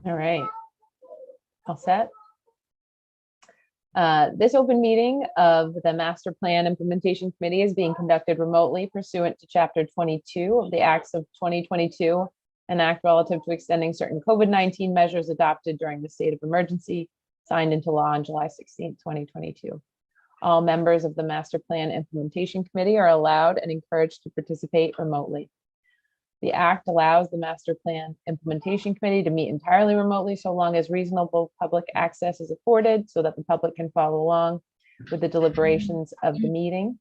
All right. All set. This open meeting of the Master Plan Implementation Committee is being conducted remotely pursuant to Chapter 22 of the Acts of 2022, an act relative to extending certain COVID-19 measures adopted during the state of emergency, signed into law on July 16, 2022. All members of the Master Plan Implementation Committee are allowed and encouraged to participate remotely. The act allows the Master Plan Implementation Committee to meet entirely remotely so long as reasonable public access is afforded so that the public can follow along with the deliberations of the meeting.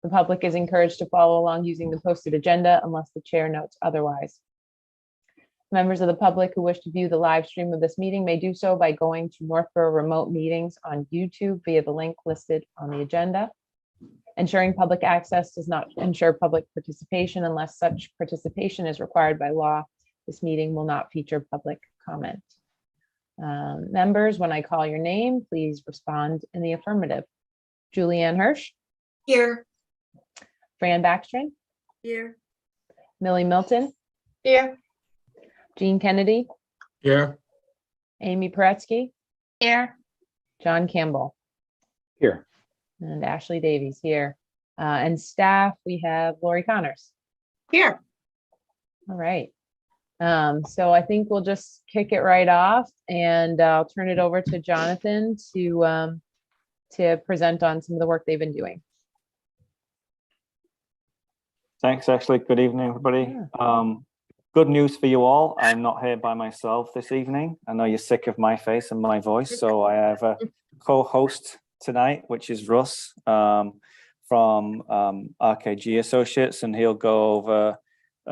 The public is encouraged to follow along using the posted agenda unless the chair notes otherwise. Members of the public who wish to view the live stream of this meeting may do so by going to Northborough Remote Meetings on YouTube via the link listed on the agenda. Ensuring public access does not ensure public participation unless such participation is required by law. This meeting will not feature public comment. Members, when I call your name, please respond in the affirmative. Julianne Hirsch. Here. Fran Backstrom. Here. Millie Milton. Here. Jean Kennedy. Here. Amy Paretsky. Here. John Campbell. Here. And Ashley Davies here. And staff, we have Lori Connors. Here. All right. So I think we'll just kick it right off and I'll turn it over to Jonathan to present on some of the work they've been doing. Thanks, Ashley. Good evening, everybody. Yeah. Good news for you all. I'm not here by myself this evening. I know you're sick of my face and my voice, so I have a co-host tonight, which is Russ from RKG Associates, and he'll go over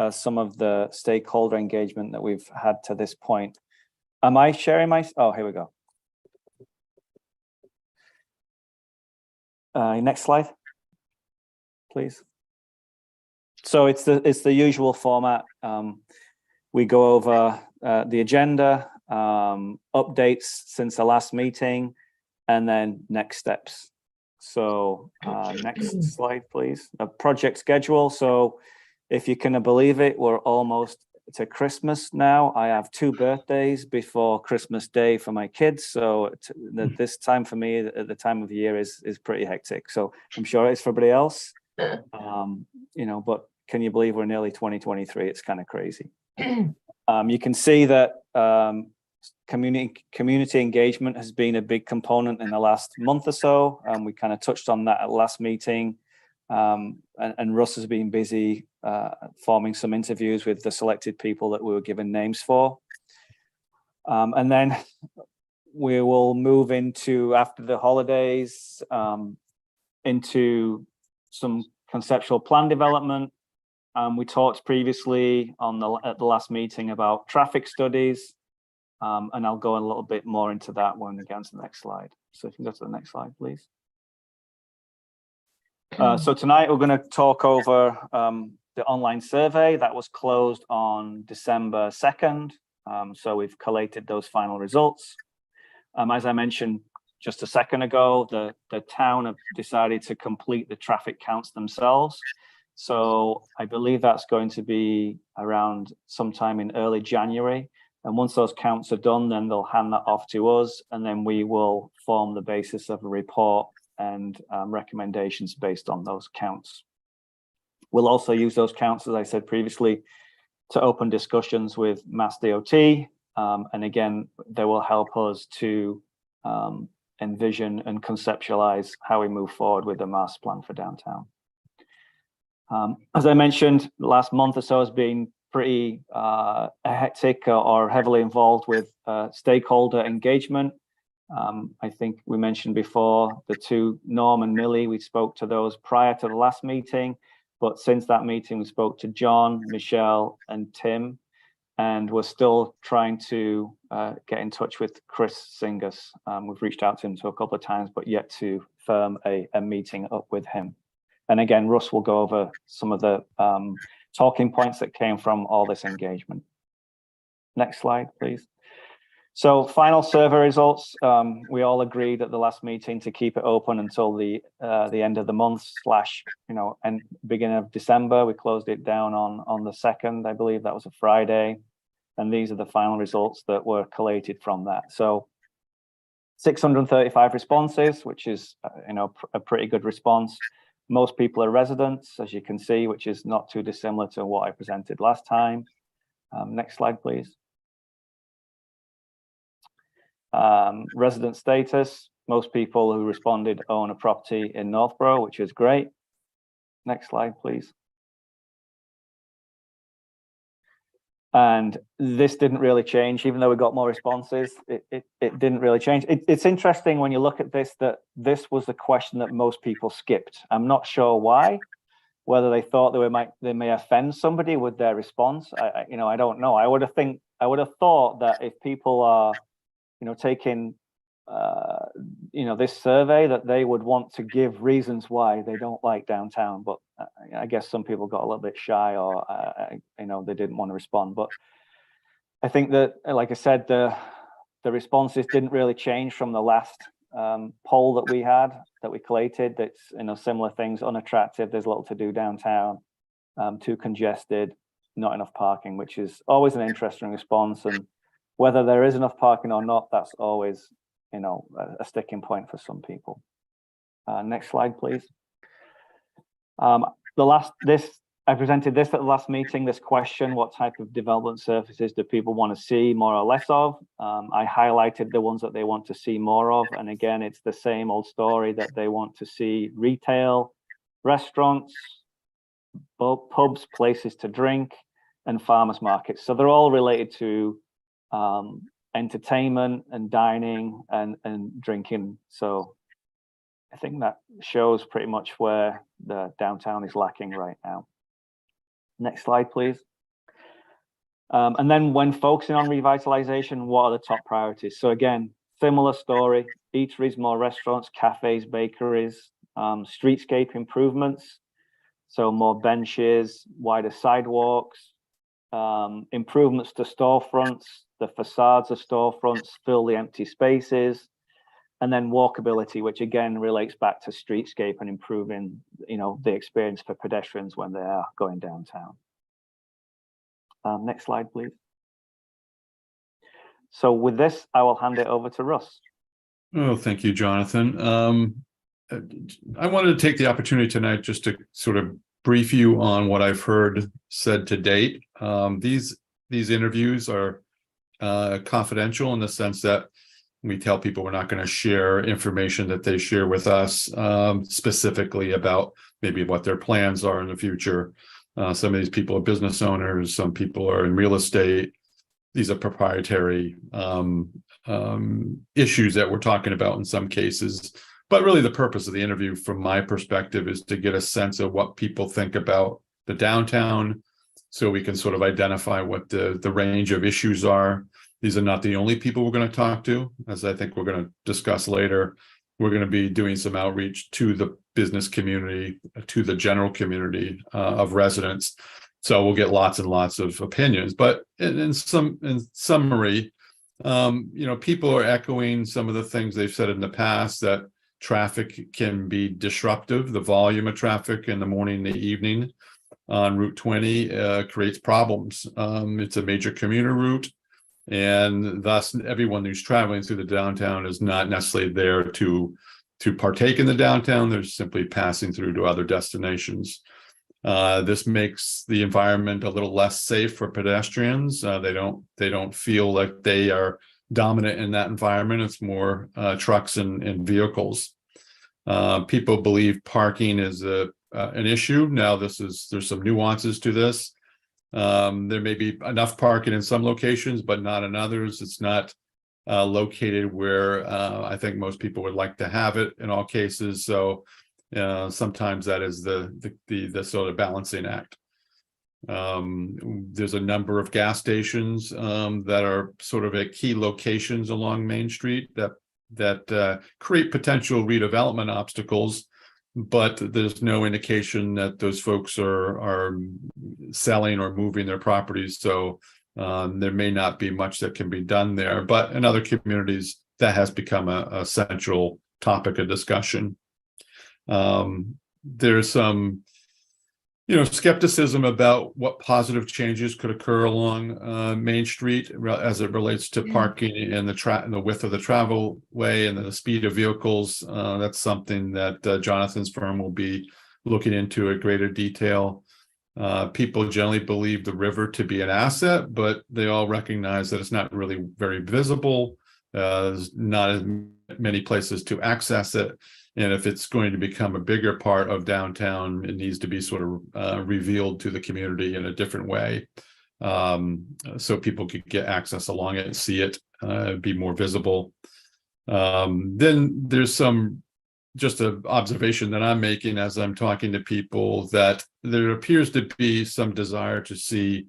some of the stakeholder engagement that we've had to this point. Am I sharing my? Oh, here we go. Next slide, please. So it's the usual format. We go over the agenda, updates since the last meeting, and then next steps. So next slide, please. A project schedule. So if you can believe it, we're almost to Christmas now. I have 2 birthdays before Christmas Day for my kids. So this time for me, the time of the year is pretty hectic. So I'm sure it's for everybody else. But can you believe we're nearly 2023? It's kind of crazy. You can see that community engagement has been a big component in the last month or so. We kind of touched on that at last meeting. And Russ has been busy forming some interviews with the selected people that we were given names for. And then we will move into, after the holidays, into some conceptual plan development. We talked previously at the last meeting about traffic studies, and I'll go a little bit more into that when we get on to the next slide. So if you can go to the next slide, please. So tonight we're going to talk over the online survey that was closed on December 2nd. So we've collated those final results. As I mentioned just a second ago, the town have decided to complete the traffic counts themselves. So I believe that's going to be around sometime in early January. And once those counts are done, then they'll hand that off to us, and then we will form the basis of a report and recommendations based on those counts. We'll also use those counts, as I said previously, to open discussions with Mass DOT. And again, they will help us to envision and conceptualize how we move forward with the master plan for downtown. As I mentioned, the last month or so has been pretty hectic or heavily involved with stakeholder engagement. I think we mentioned before the 2, Norm and Millie, we spoke to those prior to the last meeting, but since that meeting we spoke to John, Michelle and Tim, and we're still trying to get in touch with Chris Singus. We've reached out to him a couple of times, but yet to firm a meeting up with him. And again, Russ will go over some of the talking points that came from all this engagement. Next slide, please. So final survey results. We all agreed at the last meeting to keep it open until the end of the month / and beginning of December. We closed it down on the 2nd, I believe that was a Friday. And these are the final results that were collated from that. So 635 responses, which is a pretty good response. Most people are residents, as you can see, which is not too dissimilar to what I presented last time. Next slide, please. Resident status. Most people who responded own a property in Northborough, which is great. Next slide, please. And this didn't really change, even though we got more responses, it didn't really change. It's interesting when you look at this, that this was the question that most people skipped. I'm not sure why, whether they thought they may offend somebody with their response. I don't know. I would have thought that if people are, taking, this survey, that they would want to give reasons why they don't like downtown. But I guess some people got a little bit shy, or they didn't want to respond. But I think that, like I said, the responses didn't really change from the last poll that we collated. That's similar things: unattractive, there's little to do downtown, too congested, not enough parking, which is always an interesting response. And whether there is enough parking or not, that's always a sticking point for some people. Next slide, please. I presented this at the last meeting, this question: what type of development surfaces do people want to see more or less of? I highlighted the ones that they want to see more of. And again, it's the same old story, that they want to see retail, restaurants, pubs, places to drink, and farmers markets. So they're all related to entertainment and dining and drinking. So I think that shows pretty much where the downtown is lacking right now. Next slide, please. And then when focusing on revitalization, what are the top priorities? So again, similar story: eateries, more restaurants, cafes, bakeries, streetscape improvements. So more benches, wider sidewalks, improvements to storefronts, the facades of storefronts, fill the empty spaces, and then walkability, which again relates back to streetscape and improving, the experience for pedestrians when they are going downtown. Next slide, please. So with this, I will hand it over to Russ. Oh, thank you, Jonathan. I wanted to take the opportunity tonight just to sort of brief you on what I've heard said to date. These interviews are confidential in the sense that we tell people we're not going to share information that they share with us, specifically about maybe what their plans are in the future. Some of these people are business owners, some people are in real estate. These are proprietary issues that we're talking about in some cases. But really the purpose of the interview, from my perspective, is to get a sense of what people think about the downtown, so we can sort of identify what the range of issues are. These are not the only people we're going to talk to, as I think we're going to discuss later. We're going to be doing some outreach to the business community, to the general community of residents. So we'll get lots and lots of opinions. But in summary, people are echoing some of the things they've said in the past, that traffic can be disruptive. The volume of traffic in the morning and the evening on Route 20 creates problems. It's a major commuter route, and thus everyone who's traveling through the downtown is not necessarily there to partake in the downtown. They're simply passing through to other destinations. This makes the environment a little less safe for pedestrians. They don't feel like they are dominant in that environment. It's more trucks and vehicles. People believe parking is an issue. Now, there's some nuances to this. There may be enough parking in some locations, but not in others. It's not located where I think most people would like to have it in all cases. So sometimes that is the sort of balancing act. There's a number of gas stations that are sort of at key locations along Main Street that create potential redevelopment obstacles, but there's no indication that those folks are selling or moving their properties. So there may not be much that can be done there. But in other communities, that has become a central topic of discussion. There's some skepticism about what positive changes could occur along Main Street as it relates to parking and the width of the travel way and the speed of vehicles. That's something that Jonathan's firm will be looking into in greater detail. People generally believe the river to be an asset, but they all recognize that it's not really very visible. There's not as many places to access it. And if it's going to become a bigger part of downtown, it needs to be sort of revealed to the community in a different way. So people could get access along it and see it, be more visible. Then there's just an observation that I'm making as I'm talking to people, that there appears to be some desire to see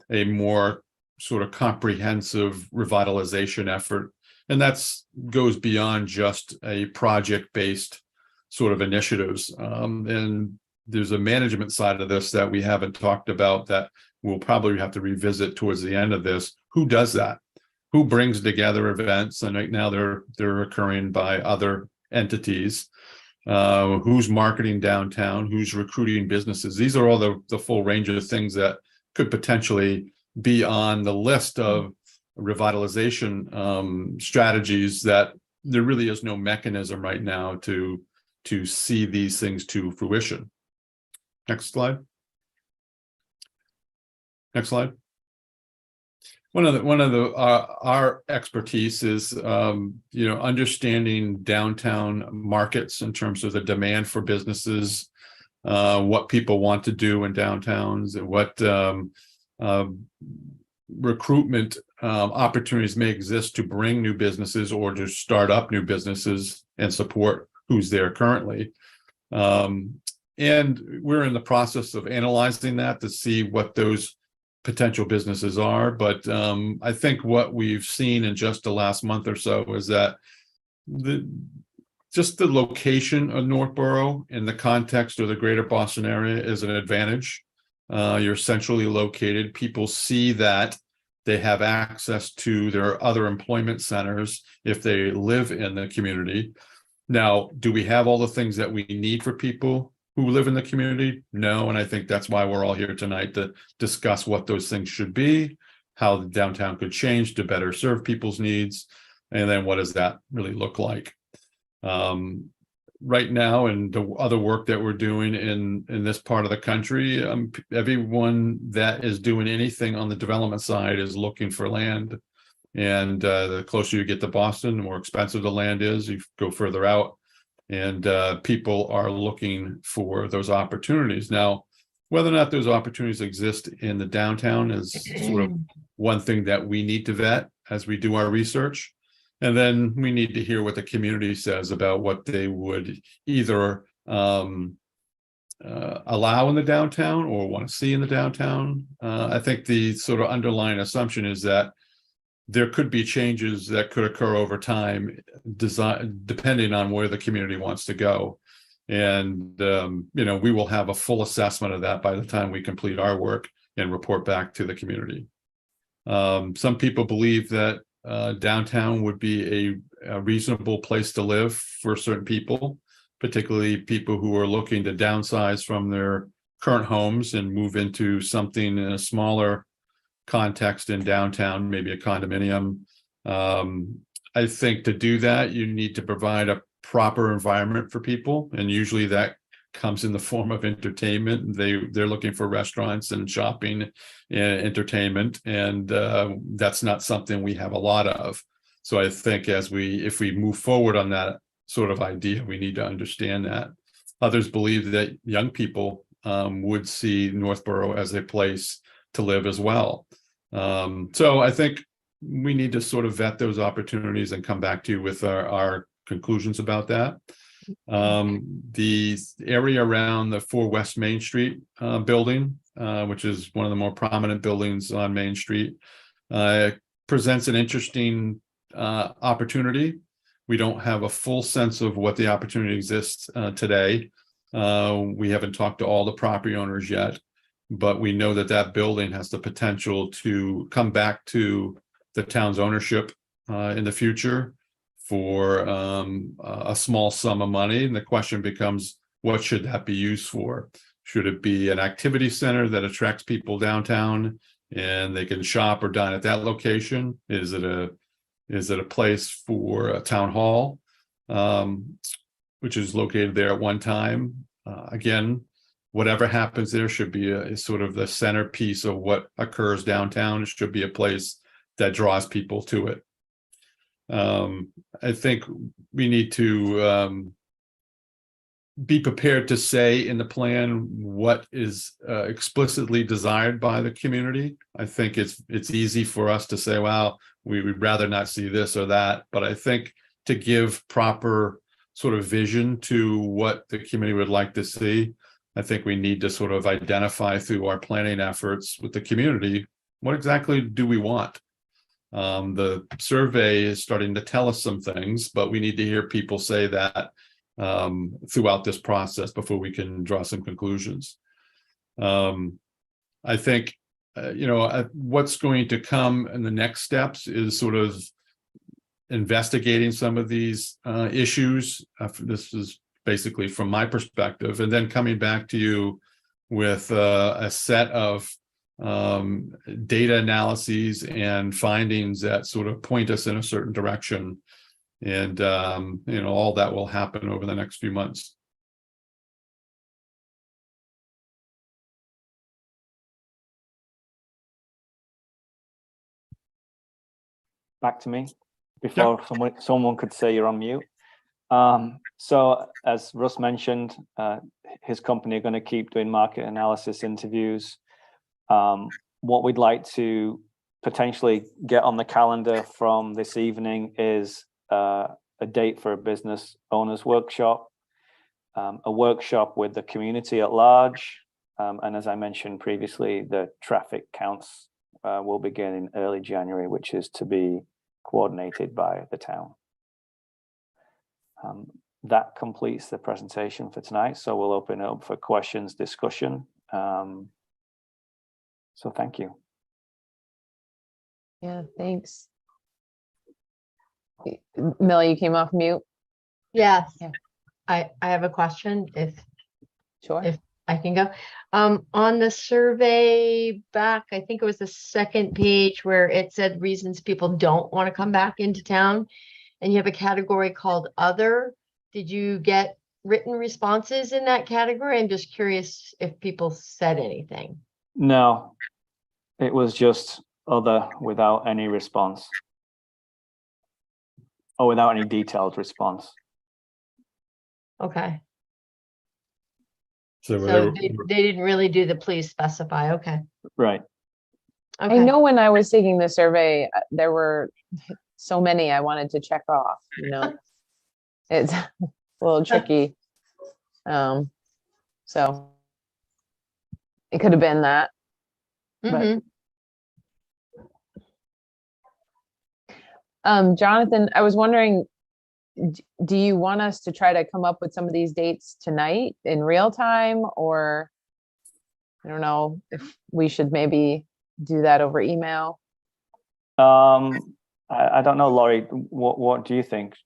a more sort of comprehensive revitalization effort. And that's goes beyond just a project-based sort of initiatives. And there's a management side of this that we haven't talked about that we'll probably have to revisit towards the end of this. Who does that? Who brings together events? And right now they're occurring by other entities. Who's marketing downtown? Who's recruiting businesses? These are all the full range of things that could potentially be on the list of revitalization strategies that there really is no mechanism right now to see these things to fruition. Next slide. Next slide. One of our expertise is understanding downtown markets in terms of the demand for businesses, what people want to do in downtowns, and what recruitment opportunities may exist to bring new businesses or to start up new businesses and support who's there currently. And we're in the process of analyzing that to see what those potential businesses are. But I think what we've seen in just the last month or so is that just the location of Northborough in the context of the greater Boston area is an advantage. You're centrally located. People see that they have access to their other employment centers if they live in the community. Now, do we have all the things that we need for people who live in the community? No, and I think that's why we're all here tonight, to discuss what those things should be, how the downtown could change to better serve people's needs, and then what does that really look like? Right now, and the other work that we're doing in this part of the country, everyone that is doing anything on the development side is looking for land. And the closer you get to Boston, the more expensive the land is. You go further out, and people are looking for those opportunities. Now, whether or not those opportunities exist in the downtown is sort of one thing that we need to vet as we do our research. And then we need to hear what the community says about what they would either allow in the downtown or want to see in the downtown. I think the sort of underlying assumption is that there could be changes that could occur over time, depending on where the community wants to go. And, we will have a full assessment of that by the time we complete our work and report back to the community. Some people believe that downtown would be a reasonable place to live for certain people, particularly people who are looking to downsize from their current homes and move into something in a smaller context in downtown, maybe a condominium. I think to do that, you need to provide a proper environment for people, and usually that comes in the form of entertainment. They're looking for restaurants and shopping and entertainment, and that's not something we have a lot of. So I think if we move forward on that sort of idea, we need to understand that. Others believe that young people would see Northborough as a place to live as well. So I think we need to sort of vet those opportunities and come back to you with our conclusions about that. The area around the 4 West Main Street building, which is one of the more prominent buildings on Main Street, presents an interesting opportunity. We don't have a full sense of what the opportunity exists today. We haven't talked to all the property owners yet, but we know that building has the potential to come back to the town's ownership in the future for a small sum of money. And the question becomes, what should that be used for? Should it be an activity center that attracts people downtown and they can shop or dine at that location? Is it a place for a town hall, which is located there at one time? Again, whatever happens there should be a sort of the centerpiece of what occurs downtown. It should be a place that draws people to it. I think we need to be prepared to say in the plan what is explicitly desired by the community. I think it's easy for us to say, well, we would rather not see this or that, but I think to give proper sort of vision to what the community would like to see, I think we need to sort of identify through our planning efforts with the community, what exactly do we want? The survey is starting to tell us some things, but we need to hear people say that throughout this process before we can draw some conclusions. I think, what's going to come in the next steps is sort of investigating some of these issues. This is basically from my perspective, and then coming back to you with a set of data analyses and findings that sort of point us in a certain direction. And, all that will happen over the next few months. Back to me before someone could say you're on mute. So as Russ mentioned, his company are going to keep doing market analysis interviews. What we'd like to potentially get on the calendar from this evening is a date for a business owners workshop, a workshop with the community at large. And as I mentioned previously, the traffic counts will begin in early January, which is to be coordinated by the town. That completes the presentation for tonight. So we'll open it up for questions, discussion. So thank you. Yeah, thanks. Millie, you came off mute. Yes. Yeah. I have a question Sure. If I can go. On the survey back, I think it was the second page where it said reasons people don't want to come back into town. And you have a category called other. Did you get written responses in that category? I'm just curious if people said anything. No, it was just other without any response. Or without any detailed response. Okay. So So they didn't really do the please specify. Okay. Right. Okay. I know when I was taking the survey, there were so many I wanted to check off, it's a little tricky. So it could have been that. Mhm. Jonathan, I was wondering, do you want us to try to come up with some of these dates tonight in real time, or I don't know if we should maybe do that over email? I don't know, Laurie, what do you think?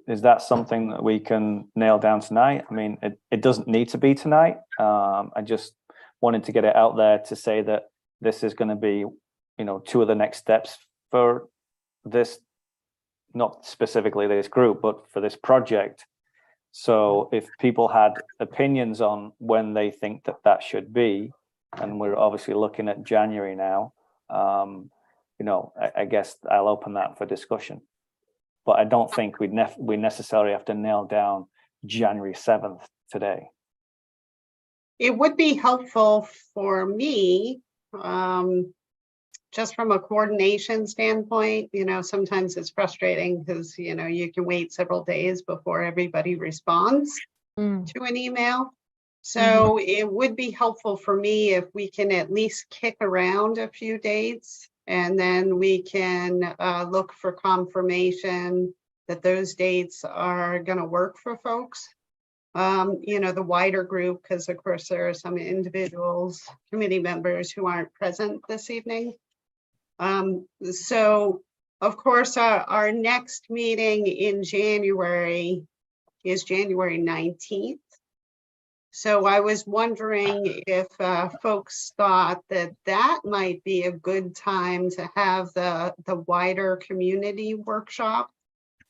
Is that something that we can nail down tonight? I mean, it doesn't need to be tonight. I just wanted to get it out there to say that this is going to be, two of the next steps for this, not specifically this group, but for this project. So if people had opinions on when they think that should be, and we're obviously looking at January now, I guess I'll open that for discussion. But I don't think we necessarily have to nail down January 7th today. It would be helpful for me, just from a coordination standpoint. Sometimes it's frustrating because, you can wait several days before everybody responds to an email. So it would be helpful for me if we can at least kick around a few dates, and then we can look for confirmation that those dates are going to work for folks. The wider group, because of course there are some individuals, committee members who aren't present this evening. So of course our next meeting in January is January 19th. So I was wondering if folks thought that that might be a good time to have the wider community workshop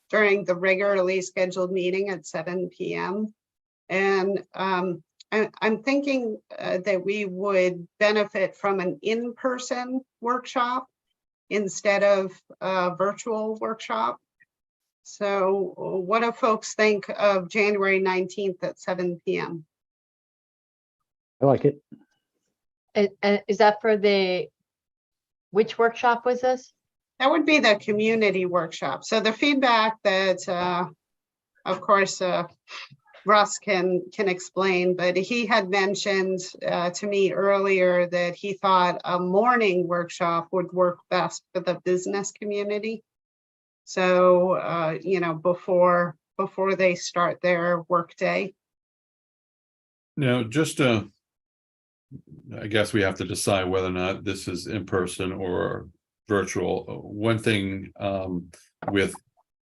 during the regularly scheduled meeting at 7 p.m. And I'm thinking that we would benefit from an in-person workshop instead of a virtual workshop. So what do folks think of January 19th at 7 p.m.? I like it. And is that for which workshop was this? That would be the community workshop. So the feedback that, of course, Russ can explain, but he had mentioned to me earlier that he thought a morning workshop would work best for the business community. So, you know, before they start their workday. Now, just I guess we have to decide whether or not this is in person or virtual. One thing with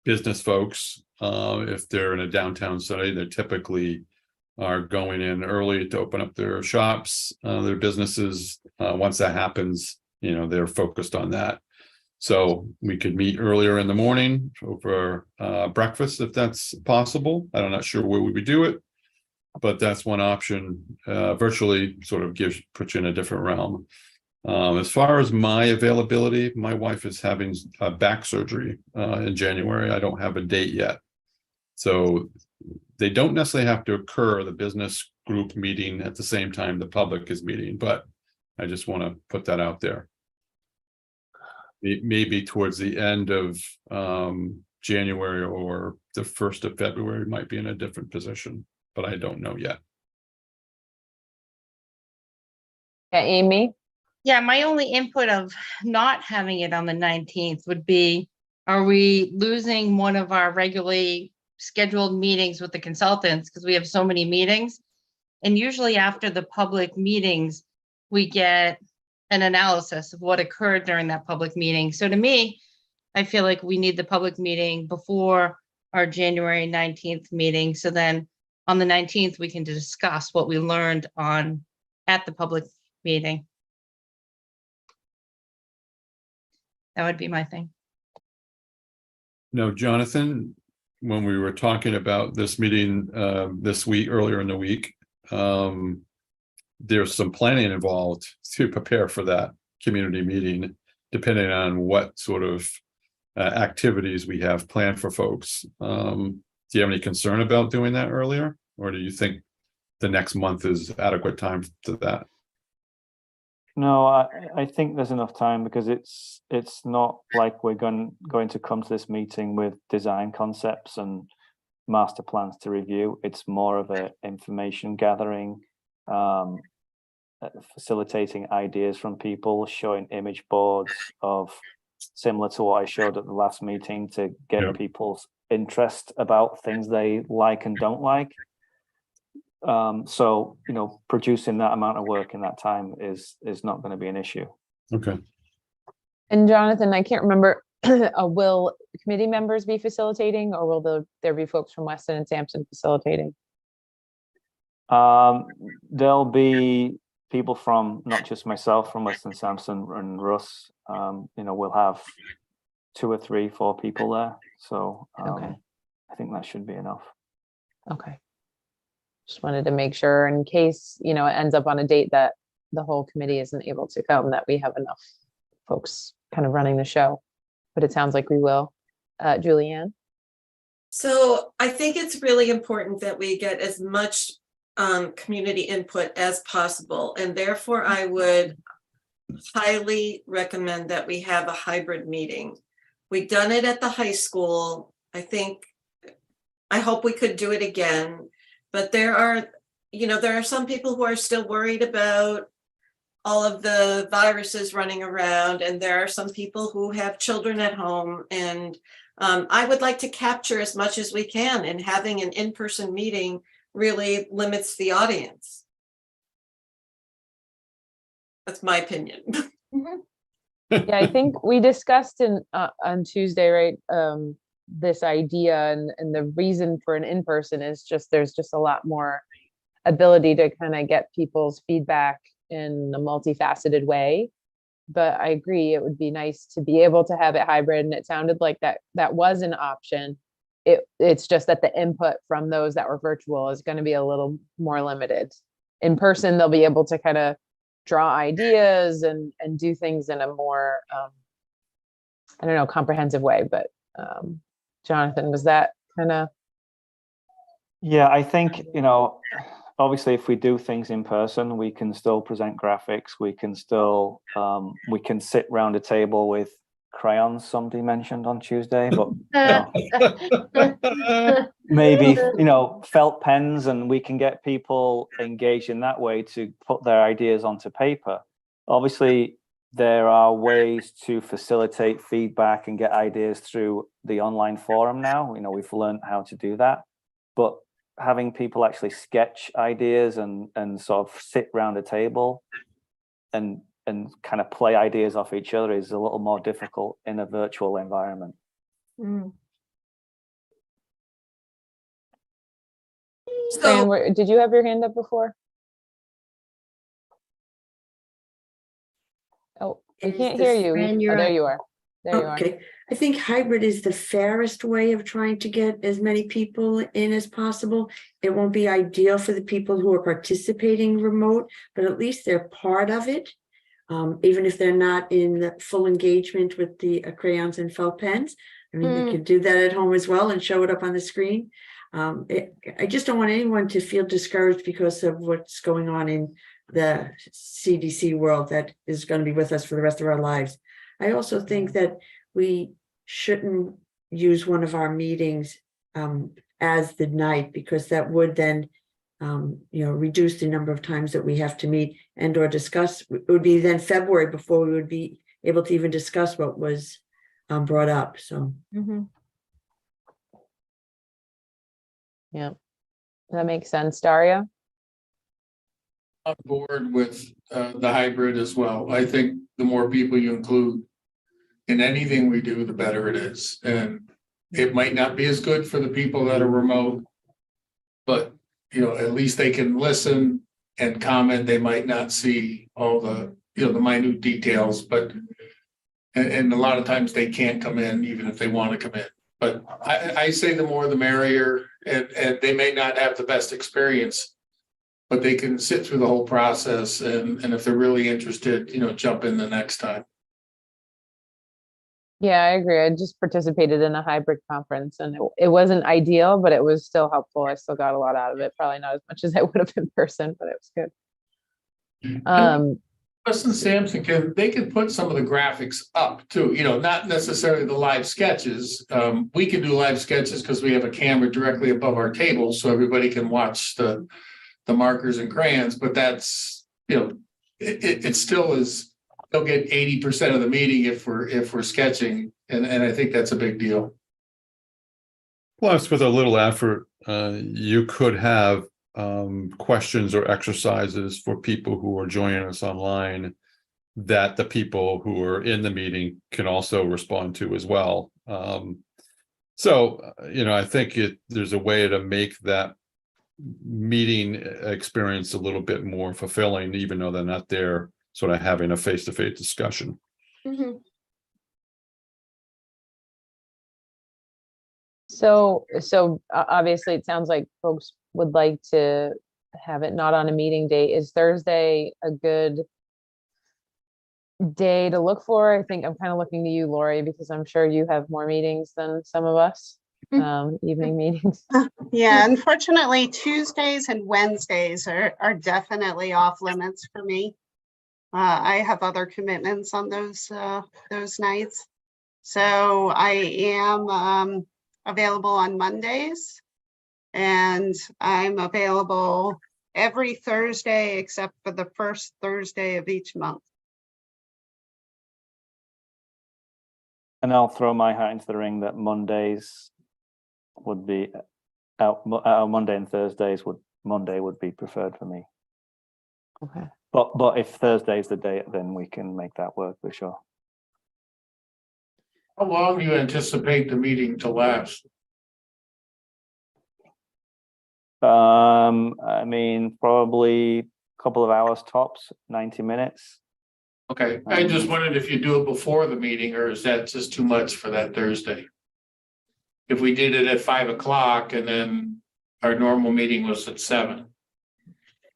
business folks, if they're in a downtown setting, they typically are going in early to open up their shops, their businesses. Once that happens, you know, they're focused on that. So we could meet earlier in the morning over breakfast if that's possible. I'm not sure where we would do it, but that's one option. Virtually sort of puts you in a different realm. As far as my availability, my wife is having back surgery in January. I don't have a date yet. So they don't necessarily have to occur, the business group meeting at the same time the public is meeting, but I just want to put that out there. Maybe towards the end of January or the 1st of February might be in a different position, but I don't know yet. Yeah, Amy? Yeah, my only input of not having it on the 19th would be, are we losing one of our regularly scheduled meetings with the consultants because we have so many meetings? And usually after the public meetings, we get an analysis of what occurred during that public meeting. So to me, I feel like we need the public meeting before our January 19th meeting. So then on the 19th, we can discuss what we learned at the public meeting. That would be my thing. No, Jonathan, when we were talking about this meeting this week, earlier in the week, there's some planning involved to prepare for that community meeting, depending on what sort of activities we have planned for folks. Do you have any concern about doing that earlier? Or do you think the next month is adequate time to that? No, I think there's enough time because it's not like we're going to come to this meeting with design concepts and master plans to review. It's more of a information gathering, facilitating ideas from people, showing image boards of similar to what I showed at the last meeting to get people's interest about things they like and don't like. So, you know, producing that amount of work in that time is not going to be an issue. Okay. And Jonathan, I can't remember, will committee members be facilitating, or will there be folks from Weston and Sampson facilitating? There'll be people from not just myself, from Weston Sampson and Russ. You know, we'll have 2 or 3, 4 people there. So Okay. I think that should be enough. Okay. Just wanted to make sure in case, you know, it ends up on a date that the whole committee isn't able to come, that we have enough folks kind of running the show, but it sounds like we will. Julianne? So I think it's really important that we get as much community input as possible. And therefore I would highly recommend that we have a hybrid meeting. We've done it at the high school. I hope we could do it again. But there are some people who are still worried about all of the viruses running around, and there are some people who have children at home. And I would like to capture as much as we can, and having an in-person meeting really limits the audience. That's my opinion. Yeah, I think we discussed on Tuesday, right? This idea and the reason for an in-person is there's just a lot more ability to kind of get people's feedback in a multifaceted way. But I agree, it would be nice to be able to have it hybrid, and it sounded like that was an option. It's just that the input from those that were virtual is going to be a little more limited. In person, they'll be able to kind of draw ideas and do things in a more, I don't know, comprehensive way. But Jonathan, was that kind of? Yeah, I think, obviously if we do things in person, we can still present graphics. We can still, we can sit round a table with crayons, somebody mentioned on Tuesday, but maybe, felt pens, and we can get people engaged in that way to put their ideas onto paper. Obviously, there are ways to facilitate feedback and get ideas through the online forum now. We've learned how to do that, but having people actually sketch ideas and sort of sit around a table and kind of play ideas off each other is a little more difficult in a virtual environment. Fran, So, did you have your hand up before? Oh, we Is can't the hear you. Fran, Oh, you're there on. you are. There you are. Okay, I think hybrid is the fairest way of trying to get as many people in as possible. It won't be ideal for the people who are participating remote, but at least they're part of it. Even if they're not in the full engagement with the crayons and felt pens. I mean, they can do that at home as well and show it up on the screen. I just don't want anyone to feel discouraged because of what's going on in the CDC world that is going to be with us for the rest of our lives. I also think that we shouldn't use one of our meetings as the night, because that would then reduce the number of times that we have to meet and or discuss. It would be then February before we would be able to even discuss what was brought up. So Yeah, that makes sense. Daria? On board with the hybrid as well. I think the more people you include in anything we do, the better it is. And it might not be as good for the people that are remote, but at least they can listen and comment. They might not see all the the minute details, but and a lot of times they can't come in even if they want to come in. But I say the more the merrier, and they may not have the best experience, but they can sit through the whole process, and if they're really interested, jump in the next time. Yeah, I agree. I just participated in a hybrid conference, and it wasn't ideal, but it was still helpful. I still got a lot out of it. Probably not as much as I would have in person, but it was good. Weston Sampson can put some of the graphics up too, not necessarily the live sketches. We can do live sketches because we have a camera directly above our table, so everybody can watch the markers and crayons, but that's, it still is. They'll get 80% of the meeting if we're sketching, and I think that's a big deal. Plus, with a little effort, you could have questions or exercises for people who are joining us online that the people who are in the meeting can also respond to as well. So, I think there's a way to make that meeting experience a little bit more fulfilling, even though they're not there sort of having a face-to-face discussion. So obviously it sounds like folks would like to have it not on a meeting date. Is Thursday a good day to look for? I think I'm kind of looking to you, Lori, because I'm sure you have more meetings than some of us, evening meetings. Yeah, unfortunately, Tuesdays and Wednesdays are definitely off limits for me. I have other commitments on those nights. So I am available on Mondays, and I'm available every Thursday except for the first Thursday of each month. And I'll throw my hat into the ring that Mondays would be out. Monday and Thursdays Monday would be preferred for me. Okay. But if Thursday's the date, then we can make that work for sure. How long do you anticipate the meeting to last? I mean, probably a couple of hours tops, 90 minutes. Okay, I just wondered if you do it before the meeting, or is that just too much for that Thursday? If we did it at 5 o'clock and then our normal meeting was at 7.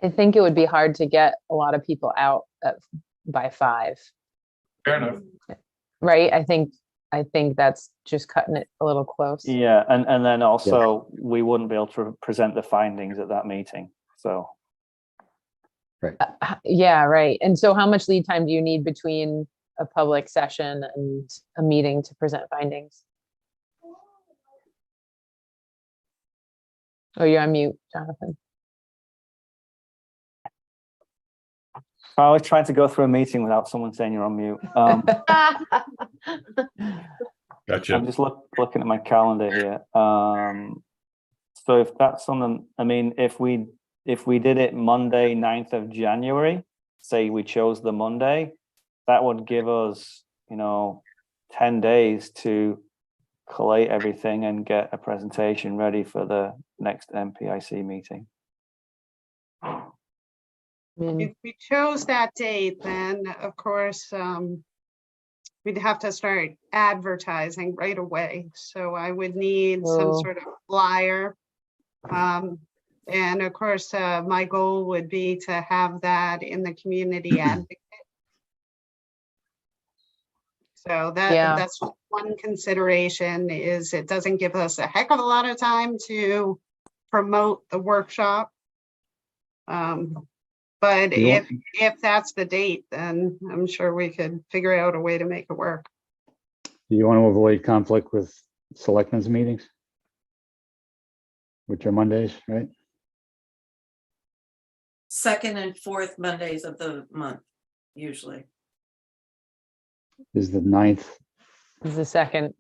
I think it would be hard to get a lot of people out by 5, Fair enough. right? I think that's just cutting it a little close. Yeah, and then also we wouldn't be able to present the findings at that meeting. So Yeah, right. And so how much lead time do you need between a public session and a meeting to present findings? Oh, you're on mute, Jonathan. I was trying to go through a meeting without someone saying you're on mute. Gotcha. I'm just looking at my calendar here. So if that's on the, I mean, if we did it Monday, 9th of January, say we chose the Monday, that would give us, 10 days to collate everything and get a presentation ready for the next MPIC meeting. If we chose that date, then of course, we'd have to start advertising right away. So I would need some Oh. sort of flyer. And of course, my goal would be to have that in the community advocate. So Yeah. that's one consideration, is it doesn't give us a heck of a lot of time to promote the workshop. But You want- if that's the date, then I'm sure we could figure out a way to make it work. Do you want to avoid conflict with selectmen's meetings? Which are Mondays, right? Second and fourth Mondays of the month, usually. Is the 9th. This is the second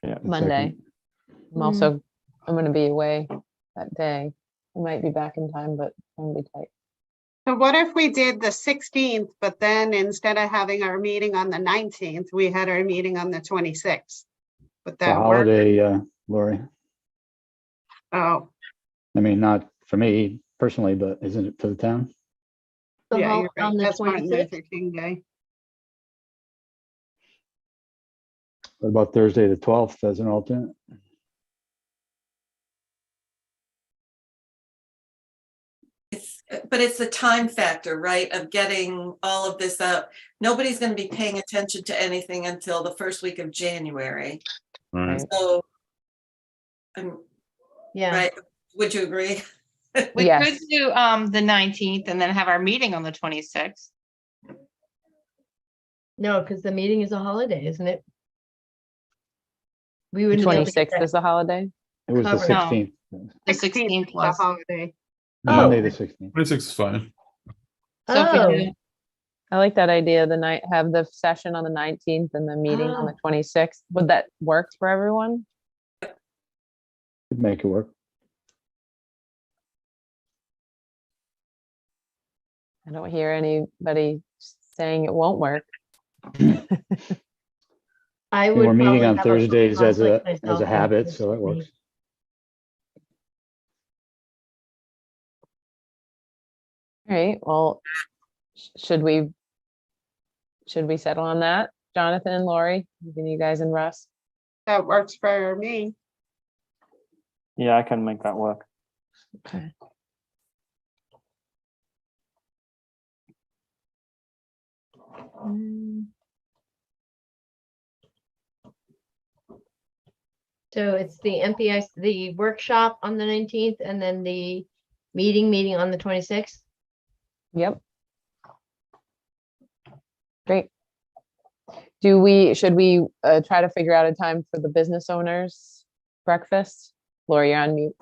Yeah. the Monday. second? I'm going to be away that day. I might be back in time, but I'm going to be tight. So what if we did the 16th, but then instead of having our meeting on the 19th, we had our meeting on the 26th? Would The that work? holiday, Lori. Oh, I mean, not for me personally, but isn't it for the town? The yeah, hol- you're right. on the That's Martin 26th? Luther King Day. What about Thursday, the 12th as an alternate? But it's the time factor, right, of getting all of this out. Nobody's gonna be paying attention to anything until the first week of January. Right. So, Yeah, right, would you agree? We Yes. could do the 19th and then have our meeting on the 26th. no, because the meeting is a holiday, isn't it? We The wouldn't be able to get 26th that. is the holiday. It was the Covered. No. 16th. The 16th 16th is the was. holiday. Monday, Oh. the 16th. 26 is fine. So if Oh. we do, I like that idea. The night, have the session on the 19th and the meeting on the 26th. Would that work for everyone? Could make it work. I don't hear anybody saying it won't work. I And would. we're meeting probably on have Thursdays as conflict a myself on habit, so it Thursday. works. All right, well, should we settle on that? Jonathan, Lori, you guys and Russ? That works for me. Yeah, I can make that work. Okay. So it's the MPIC, the workshop on the 19th and then the meeting on the 26th. Yep. Great. Should we try to figure out a time for the business owners breakfast? Lori, you're on mute.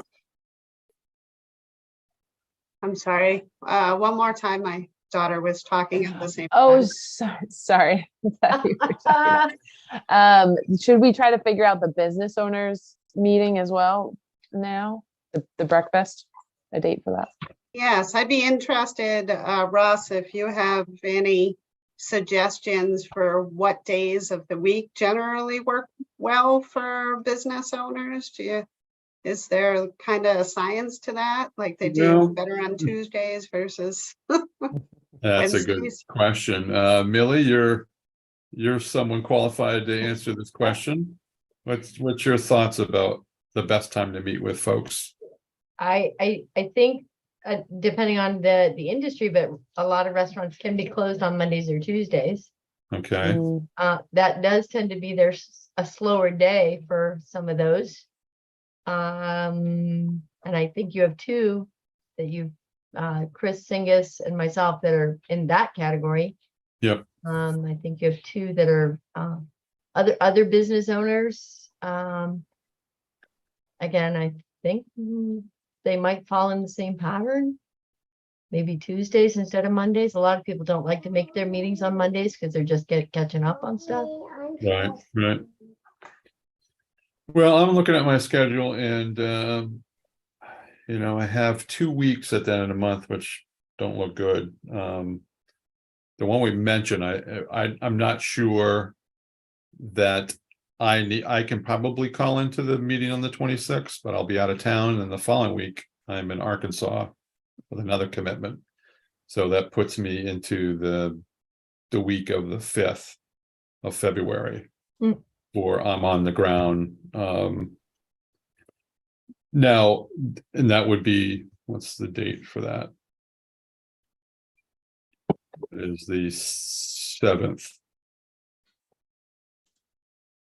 I'm sorry. One more time, my daughter was talking at the same Oh, time. sorry. I thought you were talking about- Should we try to figure out the business owners meeting as well now? The breakfast, a date for that? Yes, I'd be interested, Russ, if you have any suggestions for what days of the week generally work well for business owners. Do you Is there kind of a science to that? Like they No. do better on Tuesdays versus That's a good Wednesdays? question. Millie, you're someone qualified to answer this question. What's your thoughts about the best time to meet with folks? I think, depending on the industry, but a lot of restaurants can be closed on Mondays or Tuesdays. Okay, Mm, That does tend to be a slower day for some of those. And I think you have two that Chris Singus and myself that are in that category. Yep. I think you have two that are other business owners. Again, I think they might fall in the same pattern. Maybe Tuesdays instead of Mondays. A lot of people don't like to make their meetings on Mondays because they're just catching up on stuff. right. Well, I'm looking at my schedule and, I have 2 weeks at the end of the month, which don't look good. The one we mentioned, I'm not sure that I can probably call into the meeting on the 26th, but I'll be out of town, and the following week I'm in Arkansas with another commitment. So that puts me into the week of the 5th of February, or I'm on the ground. Now, and that would be, what's the date for that? It is the 7th.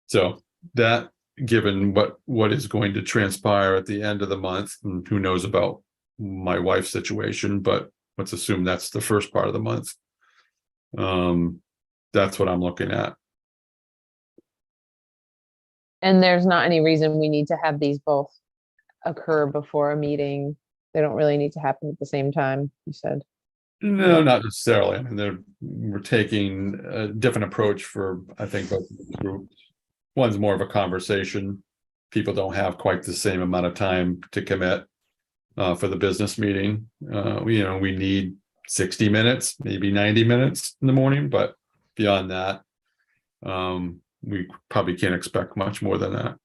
So that, given what is going to transpire at the end of the month, and who knows about my wife's situation, but let's assume that's the first part of the month. That's what I'm looking at. And there's not any reason we need to have these both occur before a meeting. They don't really need to happen at the same time, you said. No, not necessarily. I mean, we're taking a different approach for, I think, both of the groups. One's more of a conversation. People don't have quite the same amount of time to commit for the business meeting. We need 60 minutes, maybe 90 minutes in the morning, but beyond that, we probably can't expect much more than that.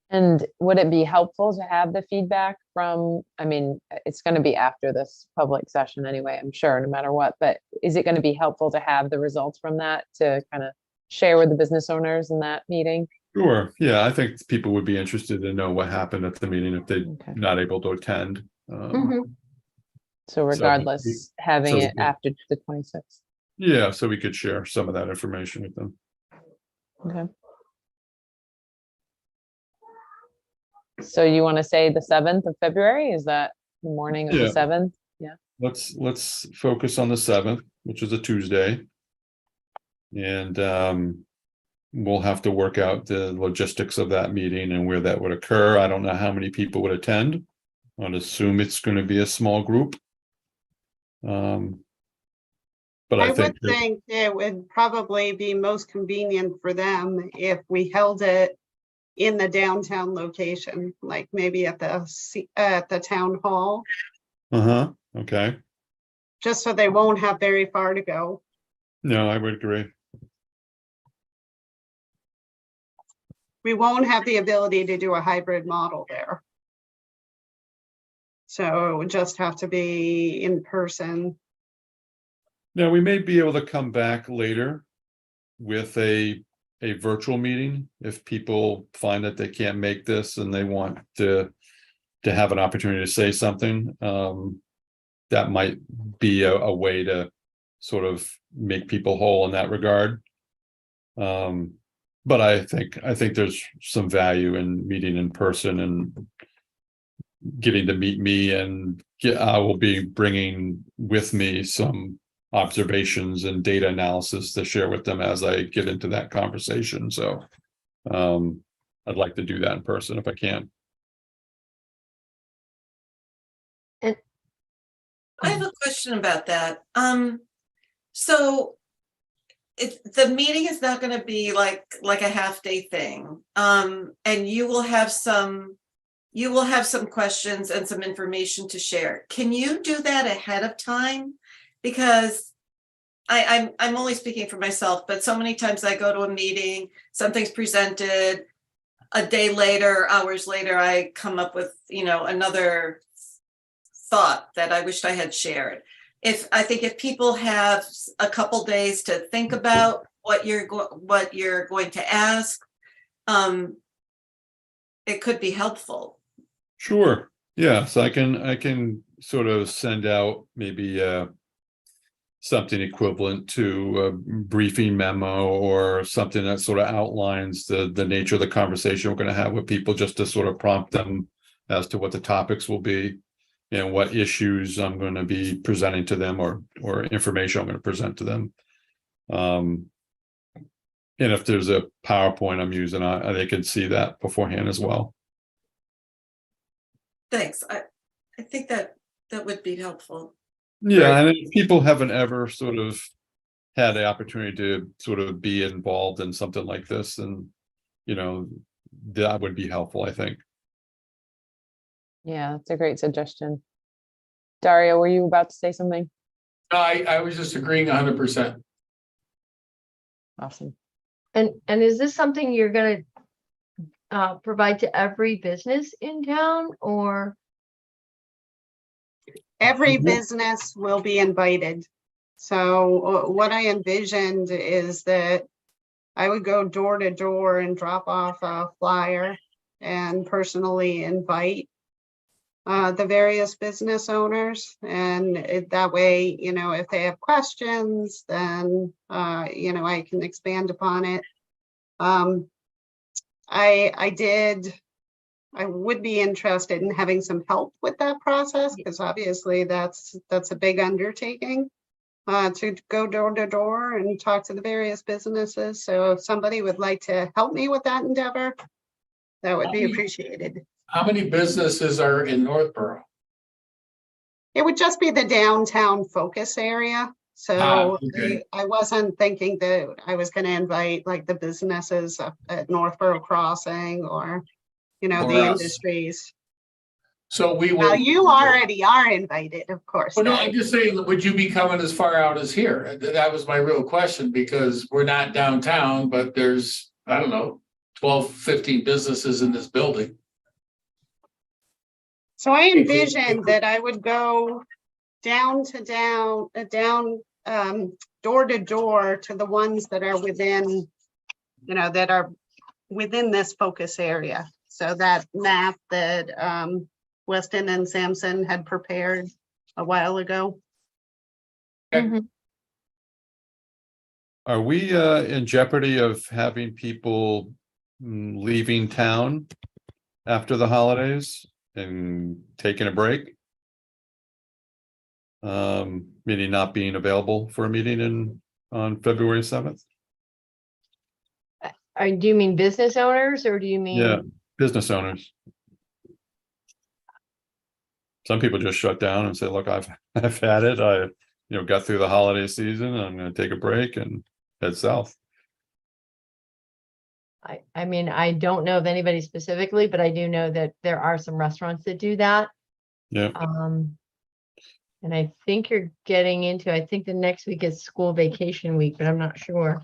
And would it be helpful to have the feedback from, I mean, it's going to be after this public session anyway, I'm sure, no matter what, but is it going to be helpful to have the results from that to kind of share with the business owners in that meeting? Sure. Yeah, I think people would be interested to know what happened at the meeting if they're Okay. not able to attend. So regardless, having so- it after the 26th. Yeah, so we could share some of that information with them. Okay. So you want to say the 7th of February? Is that the morning of Yeah. the 7th? Let's focus on the 7th, which is a Tuesday. And we'll have to work out the logistics of that meeting and where that would occur. I don't know how many people would attend. I'd assume it's going to be a small group. But I I would think think it would probably be most convenient for them if we held it in the downtown location, like maybe at the town hall, okay. just so they won't have very far to go. No, I would agree. We won't have the ability to do a hybrid model there. So it would just have to be in person. Now, we may be able to come back later with a virtual meeting if people find that they can't make this and they want to have an opportunity to say something. That might be a way to sort of make people whole in that regard. But I think there's some value in meeting in person and getting to meet me, and I will be bringing with me some observations and data analysis to share with them as I get into that conversation. So I'd like to do that in person if I can. I have a question about that. So the meeting is not going to be like a half-day thing. And you will have some questions and some information to share. Can you do that ahead of time? Because I'm only speaking for myself, but so many times I go to a meeting, something's presented, a day later, hours later, I come up with, another thought that I wished I had shared. I think if people have a couple days to think about what you're going to ask, it could be helpful. Sure. Yeah, so I can sort of send out maybe something equivalent to a briefing memo or something that sort of outlines the nature of the conversation we're going to have with people, just to sort of prompt them as to what the topics will be and what issues I'm going to be presenting to them, or information I'm going to present to them. And if there's a PowerPoint I'm using, they can see that beforehand as well. Thanks. I think that would be helpful. Yeah, and if people haven't ever sort of had the opportunity to sort of be involved in something like this, and that would be helpful, I think. Yeah, it's a great suggestion. Dario, were you about to say something? I was just agreeing 100%. Awesome. And is this something you're gonna provide to every business in town, or? Every business will be invited. So what I envisioned is that I would go door to door and drop off a flyer and personally invite the various business owners. And that way, if they have questions, then, I can expand upon it. I would be interested in having some help with that process, because obviously that's a big undertaking to go door to door and talk to the various businesses. So if somebody would like to help me with that endeavor, that would be appreciated. How many businesses are in Northborough? It would just be the downtown focus area. So okay. I wasn't thinking that I was going to invite like the businesses up at Northborough Crossing or, Or the us. industries. So we Now, will. you already are invited, of course. Well, no, Dave. I'm just saying, would you be coming as far out as here? That was my real question, because we're not downtown, but there's, I don't know, 12, 15 businesses in this building. So I envisioned that I would go down door to door to the ones that are within, that are within this focus area. So that map that Weston and Sampson had prepared a while ago. Okay. Mhm. Are we in jeopardy of having people leaving town after the holidays and taking a break? Meaning not being available for a meeting on February 7th? Do you mean business owners, or do you mean? Yeah, business owners. Some people just shut down and say, look, I've had it. I got through the holiday season. I'm going to take a break and head south. I mean, I don't know of anybody specifically, but I do know that there are some restaurants that do that. Yeah. And I think you're getting into, I think the next week is school vacation week, but I'm not sure.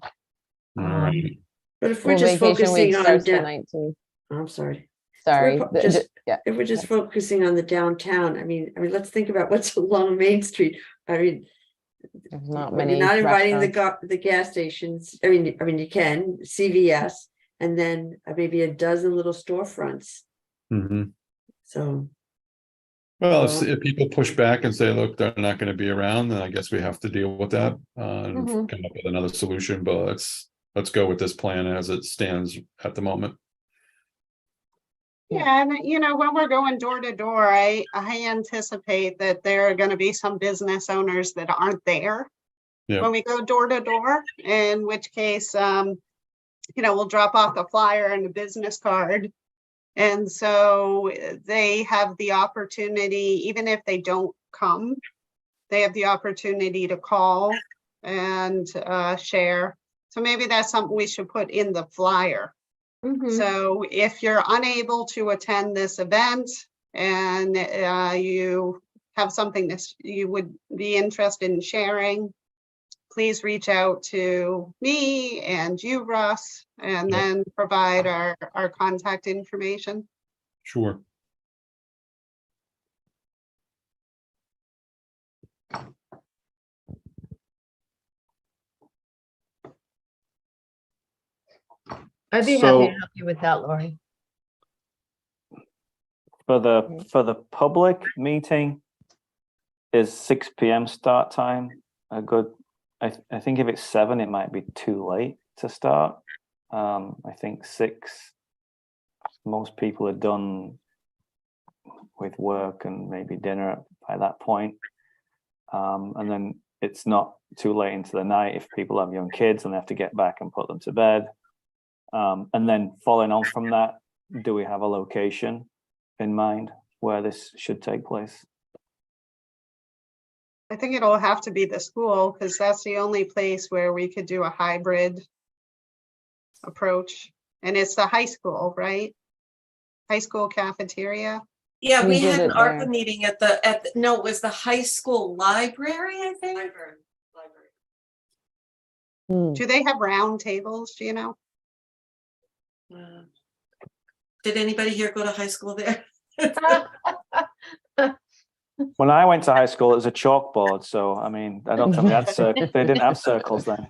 All right. But if we're Well, just vacation week focusing on, starts the 19th. I'm sorry. Sorry. We're just- Yeah. If we're just focusing on the downtown, I mean, let's think about what's along Main Street. I mean, There's not you're many not inviting restaurants. the gas stations. I mean, you can CVS, and then maybe a dozen little storefronts. Mhm. So Well, Well- if people push back and say, look, they're not going to be around, then I guess we have to deal with that and Mhm. come up with another solution. But let's go with this plan as it stands at the moment. Yeah, and when we're going door to door, I anticipate that there are going to be some business owners that aren't there Yeah. when we go door to door, in which case, we'll drop off the flyer and the business card. And so they have the opportunity, even if they don't come, they have the opportunity to call and share. So maybe that's something we should put in the flyer. Mhm. So if you're unable to attend this event and you have something that you would be interested in sharing, please reach out to me and you, Russ, and Yep. then provide our contact information. Sure. I'd be happy So- to help you with that, Lori. For the public meeting, is 6 p.m. start time a good? I think if it's 7, it might be too late to start. I think 6. Most people are done with work and maybe dinner by that point. And then it's not too late into the night if people have young kids and they have to get back and put them to bed. And then following on from that, do we have a location in mind where this should take place? I think it'll have to be the school because that's the only place where we could do a hybrid approach. And it's the high school, right? High school cafeteria. Yeah, We we did had an it ARPA there. meeting at the, no, it was the high school library, I think. Hmm. Do they have round tables? Do you know? Did anybody here go to high school there? When I went to high school, it was a chalkboard. So, I mean, I don't think they had they didn't have circles then.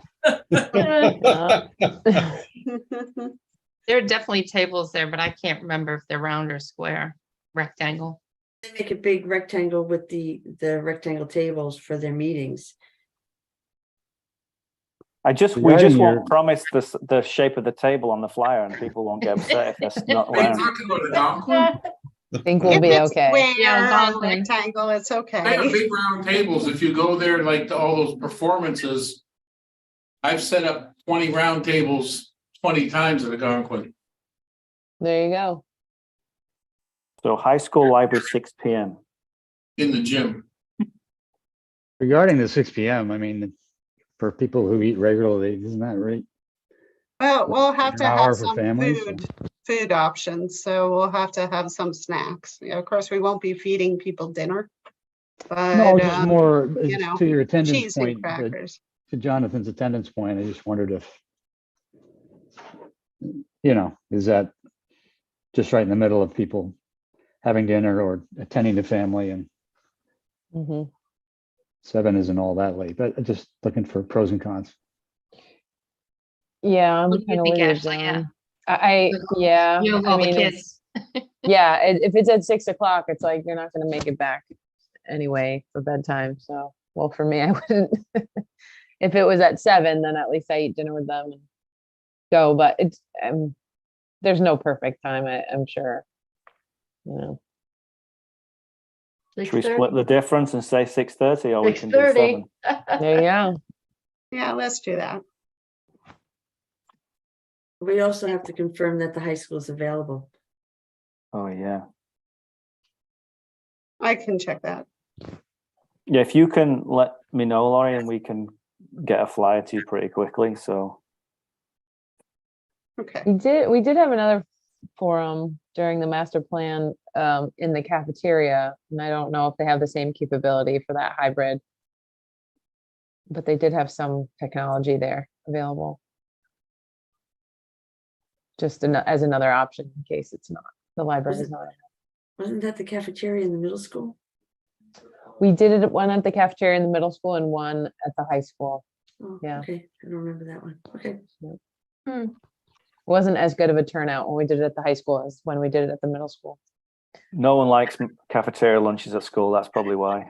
There are definitely tables there, but I can't remember if they're round or square, rectangle. They make a big rectangle with the rectangle tables for their meetings. We just Regarding your- won't promise the shape of the table on the flyer, and people won't get upset if that's not Are you round. talking about a Algonquin? I think we'll If be it's okay. square Yeah, or Algonquin. rectangle, it's They have okay. big round tables. If you go there, like to all those performances, I've set up 20 round tables 20 times at Algonquin. There you go. So, high school library, 6 p.m. In the gym. Regarding the 6 p.m., I mean, for people who eat regularly, isn't that right? Well, we'll have to An hour have for some families, food options, so we'll have to have some snacks. You know, of course, we won't be feeding people dinner. No, But, just more you know, to your attendance cheese and point, but crackers. to Jonathan's attendance point, I just wondered if, you know, is that just right in the middle of people having dinner or attending the family, and hmm 7 isn't all that late, but just looking for pros and cons. Yeah, I'm What do you kind of think, with you, Ashley? Yeah. John. Yeah, You have I all the mean, kids. yeah, if it's at 6 o'clock, it's like, you're not gonna make it back anyway for bedtime, so, well, for me, I wouldn't. If it was at 7, then at least I eat dinner with them and go, but it's, there's no perfect time, I'm sure. You know, Should we split the difference and say 6:30, or we can do 6:30. 7? there you go. Yeah, let's do that. We also have to confirm that the high school is available. Oh yeah. I can check that. Yeah, if you can let me know, Laurie, and we can get a flyer to you pretty quickly. So, Okay. We did have another forum during the master plan in the cafeteria, and I don't know if they have the same capability for that hybrid. But they did have some technology there available. Just as another option in case it's not, the library is not. Wasn't that the cafeteria in the middle school? We did it, one at the cafeteria in the middle school and one at the high school. Oh, Yeah. okay, I don't remember that one. Okay. Wasn't as good of a turnout when we did it at the high school as when we did it at the middle school. no one likes cafeteria lunches at school. That's probably why.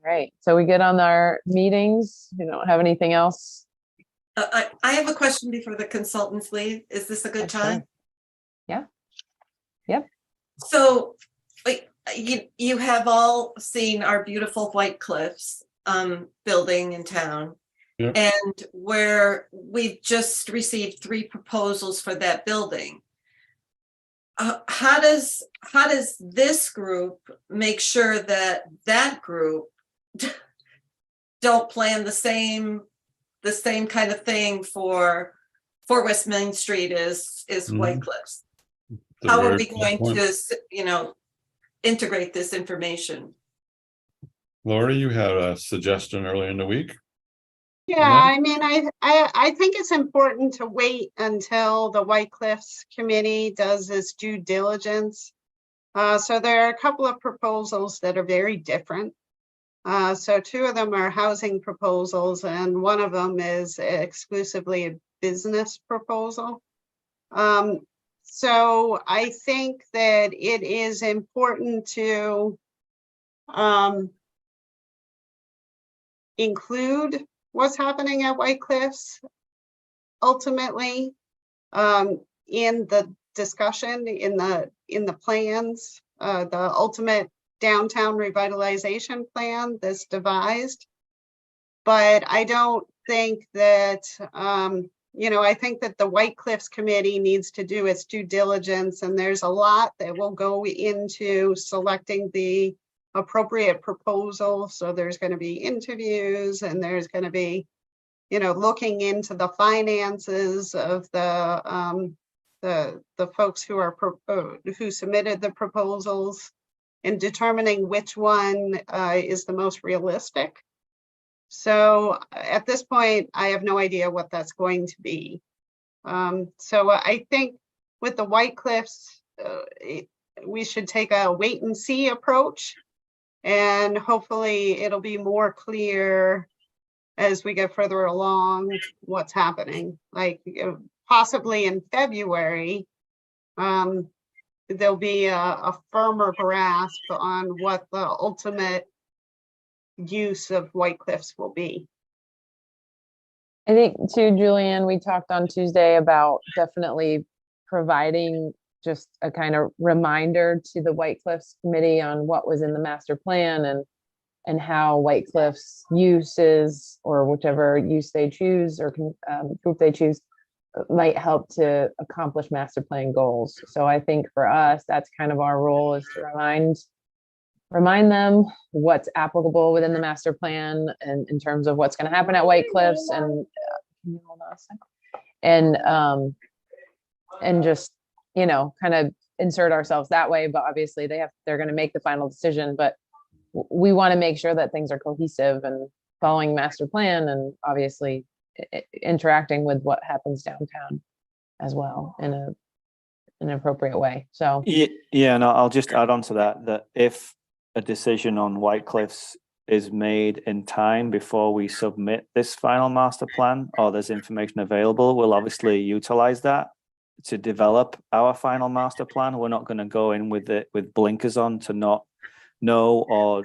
Right, so we get on our meetings, you don't have anything else? I have a question before the consultants leave. Is this a good That's time? fine. Yeah. Yep. So, like, you have all seen our beautiful White Cliffs building in town. Yep. And where we've just received 3 proposals for that building. How does this group make sure that that group don't plan the same the same kind of thing for West Main Street is White Mhm. Cliffs. It's a How are very we good going point. to, integrate this information? Lori, you had a suggestion earlier in the week. Yeah, that? I mean, I think it's important to wait until the White Cliffs Committee does its due diligence. So there are a couple of proposals that are very different. So two of them are housing proposals and one of them is exclusively a business proposal. So I think that it is important to include what's happening at White Cliffs ultimately in the discussion, in the plans, the ultimate downtown revitalization plan that's devised. But I don't think that, I think that the White Cliffs Committee needs to do its due diligence, and there's a lot that will go into selecting the appropriate proposal. So there's going to be interviews and there's going to be, looking into the finances of the folks who are who submitted the proposals and determining which one is the most realistic. So at this point, I have no idea what that's going to be. So I think with the White Cliffs, we should take a wait and see approach. And hopefully it'll be more clear as we get further along what's happening. Like possibly in February, there'll be a firmer grasp on what the ultimate use of White Cliffs will be. I think too, Julianne, we talked on Tuesday about definitely providing just a kind of reminder to the White Cliffs Committee on what was in the master plan and how White Cliffs uses, or whichever use they choose or group they choose, might help to accomplish master plan goals. So I think for us, that's kind of our role, is to remind them what's applicable within the master plan and in terms of what's going to happen at White Cliffs. And can you hold on a second? And just, kind of insert ourselves that way. But obviously they're going to make the final decision, but we want to make sure that things are cohesive and following master plan, and obviously interacting with what happens downtown as well in an appropriate way. So yeah, no, I'll just add on to that if a decision on White Cliffs is made in time before we submit this final master plan, or there's information available, we'll obviously utilize that to develop our final master plan. We're not going to go in with blinkers on to not know or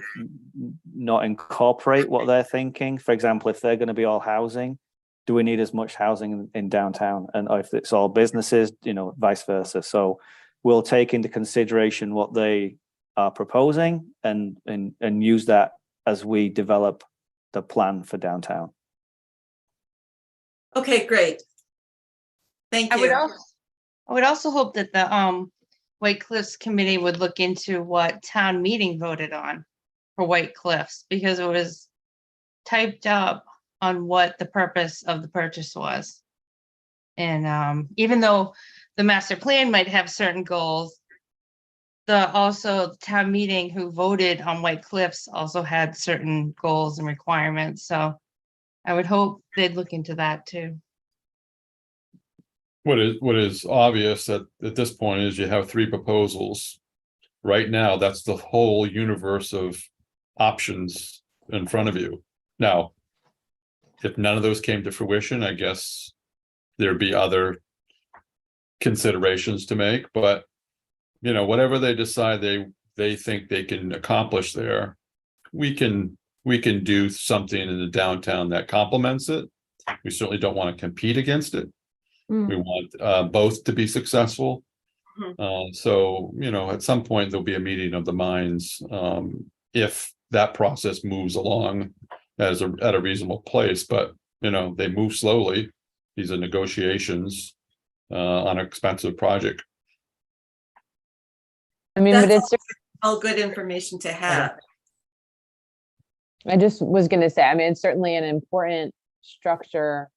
not incorporate what they're thinking. For example, if they're going to be all housing, do we need as much housing in downtown? And if it's all businesses, vice versa. So we'll take into consideration what they are proposing and use that as we develop the plan for downtown. Okay, great. Thank I you. would also hope that the White Cliffs Committee would look into what town meeting voted on for White Cliffs, because it was typed up on what the purpose of the purchase was. And even though the master plan might have certain goals, the town meeting who voted on White Cliffs also had certain goals and requirements. So I would hope they'd look into that too. What is obvious at this point is you have 3 proposals. Right now, that's the whole universe of options in front of you. Now, if none of those came to fruition, I guess there'd be other considerations to make, but whatever they decide they think they can accomplish there, we can do something in the downtown that complements it. We certainly don't want to compete against it. We want both to be successful. So, at some point there'll be a meeting of the minds if that process moves along at a reasonable place. But, they move slowly. These are negotiations on an expensive project. I mean, but That's it's, all good information to have. I just was going to say, I mean, it's certainly an important structure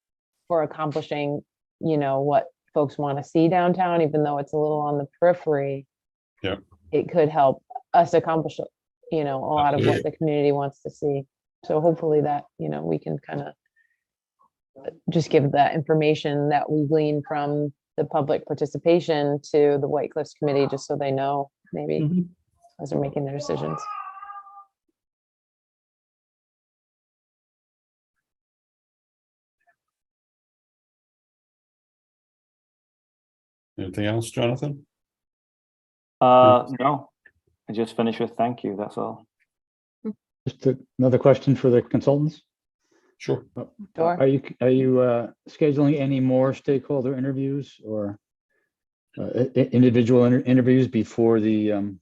for accomplishing, what folks want to see downtown, even though it's a little on the periphery. Yeah. It could help us accomplish, a lot of what Absolutely. the community wants to see. So hopefully that, we can kind of just give that information that we glean from the public participation to the White Cliffs Committee, just so they know, maybe Mhm. as they're making their decisions. Anything else, Jonathan? No, I just finished with thank you. That's all. Just another question for the consultants. Sure. Sure. Are you scheduling any more stakeholder interviews or individual interviews before the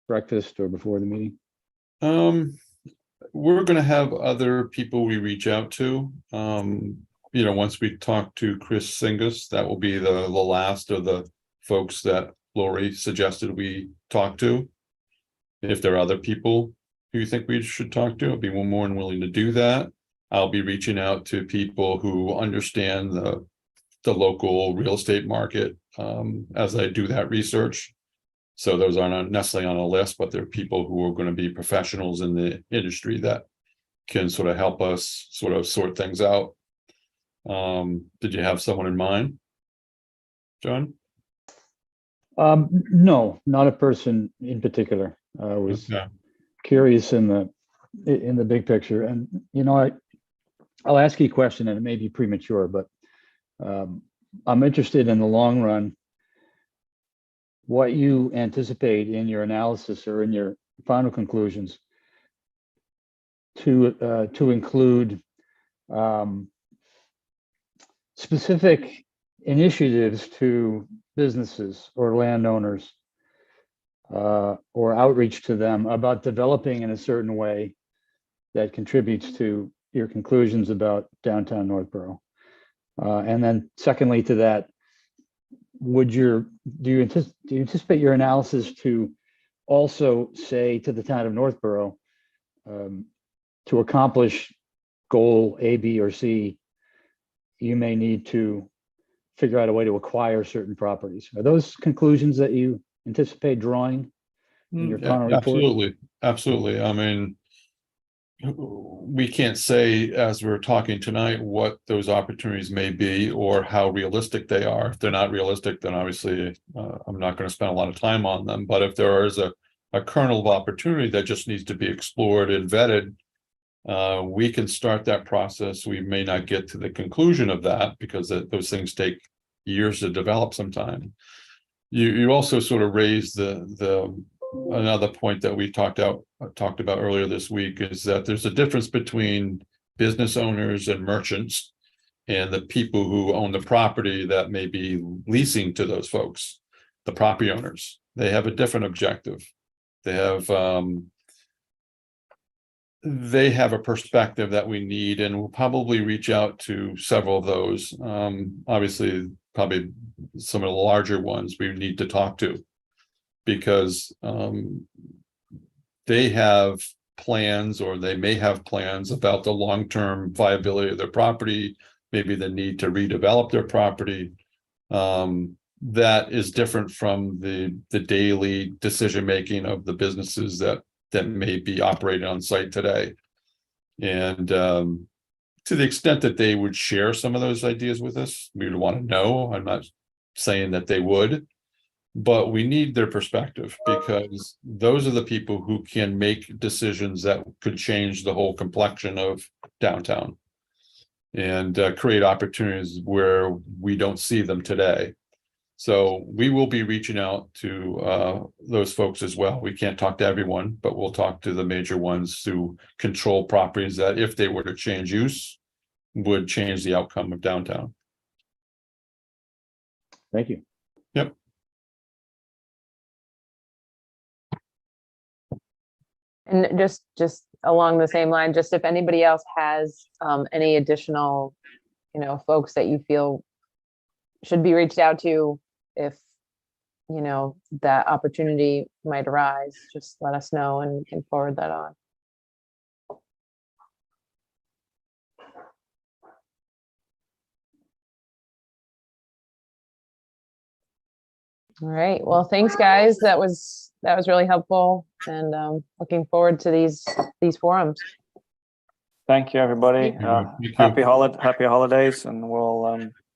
breakfast or before the meeting? We're gonna have other people we reach out to. Once we talk to Chris Singus, that will be the last of the folks that Lori suggested we talk to. If there are other people who you think we should talk to, I'll be more than willing to do that. I'll be reaching out to people who understand the local real estate market as I do that research. So those aren't necessarily on a list, but they're people who are going to be professionals in the industry that can sort of help us sort of sort things out. Did you have someone in mind, John? No, not a person in particular. I was Okay. curious in the big picture, and I'll ask you a question, and it may be premature, but I'm interested in the long run, what you anticipate in your analysis or in your final conclusions to include specific initiatives to businesses or landowners or outreach to them about developing in a certain way that contributes to your conclusions about downtown Northborough. And then secondly to that, do you anticipate your analysis to also say to the town of Northborough, to accomplish goal A, B, or C, you may need to figure out a way to acquire certain properties? Are those conclusions that you anticipate drawing in your final report? Absolutely. Absolutely. I mean, we can't say as we're talking tonight what those opportunities may be or how realistic they are. If they're not realistic, then obviously I'm not going to spend a lot of time on them. But if there is a kernel of opportunity that just needs to be explored and vetted, we can start that process. We may not get to the conclusion of that because those things take years to develop sometime. You also sort of raised another point that we talked about earlier this week, is that there's a difference between business owners and merchants and the people who own the property that may be leasing to those folks, the property owners. They have a different objective. They have a perspective that we need, and we'll probably reach out to several of those. Obviously, probably some of the larger ones we need to talk to, because they have plans, or they may have plans about the long-term viability of their property, maybe the need to redevelop their property. That is different from the daily decision-making of the businesses that may be operating on site today. And to the extent that they would share some of those ideas with us, we would want to know. I'm not saying that they would, but we need their perspective, because those are the people who can make decisions that could change the whole complexion of downtown and create opportunities where we don't see them today. So we will be reaching out to those folks as well. We can't talk to everyone, but we'll talk to the major ones who control properties that, if they were to change use, would change the outcome of downtown. Thank you. Yep. And just along the same line, just if anybody else has any additional, folks that you feel should be reached out to, if that opportunity might arise, just let us know and we can forward that on. All right. Well, thanks, guys. That was really helpful, and looking forward to these forums. Thank you, everybody. Thank you. Happy holidays, and we'll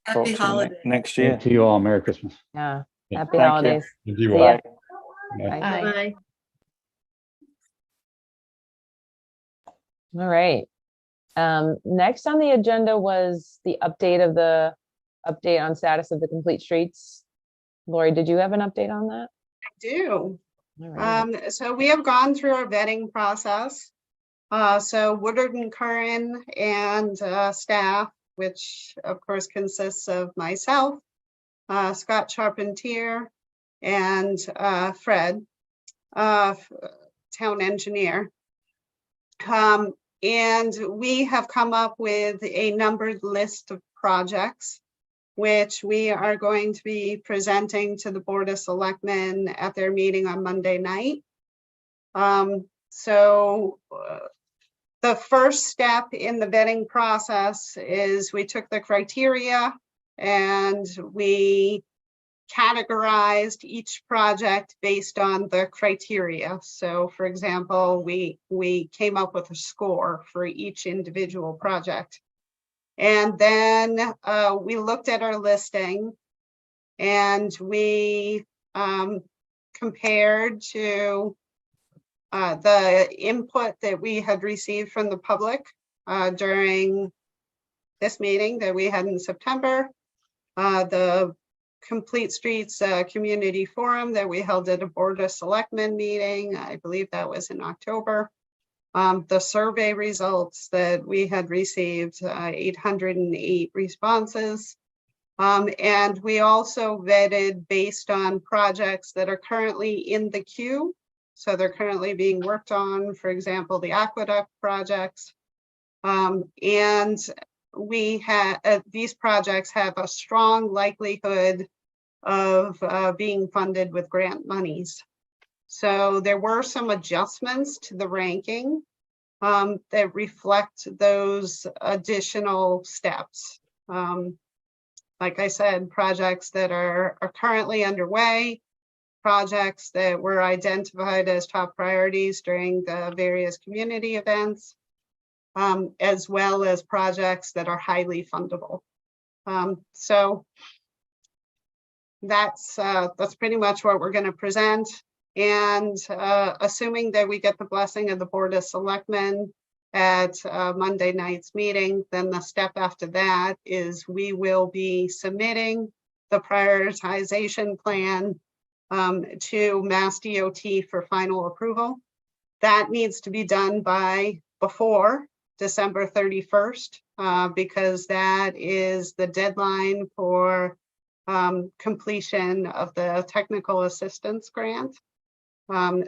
talk Happy to you holidays. next year. And to you all, Merry Christmas. Yeah. Yeah. Happy Thank you. holidays. Thank you See all. ya. Bye. Bye. Bye. Bye. All right. Next on the agenda was the update on status of the complete streets. Lori, did you have an update on that? Do. All right. So we have gone through our vetting process. So Woodard and Curran and staff, which of course consists of myself, Scott Charpentier, and Fred, town engineer. And we have come up with a numbered list of projects, which we are going to be presenting to the Board of Selectmen at their meeting on Monday night. The first step in the vetting process is we took the criteria and we categorized each project based on the criteria. So for example, we came up with a score for each individual project. And then we looked at our listing and we compared to the input that we had received from the public during this meeting that we had in September, the Complete Streets Community Forum that we held at a Board of Selectmen meeting, I believe that was in October. The survey results that we had received, 808 responses. And we also vetted based on projects that are currently in the queue. So they're currently being worked on, for example, the aqueduct projects. And we have these projects have a strong likelihood of being funded with grant monies. So there were some adjustments to the ranking that reflect those additional steps. Like I said, projects that are currently underway, projects that were identified as top priorities during the various community events, as well as projects that are highly fundable. So that's pretty much what we're going to present. And assuming that we get the blessing of the Board of Selectmen at Monday night's meeting, then the step after that is we will be submitting the prioritization plan to Mass DOT for final approval. That needs to be done by before December 31st, because that is the deadline for completion of the technical assistance grant.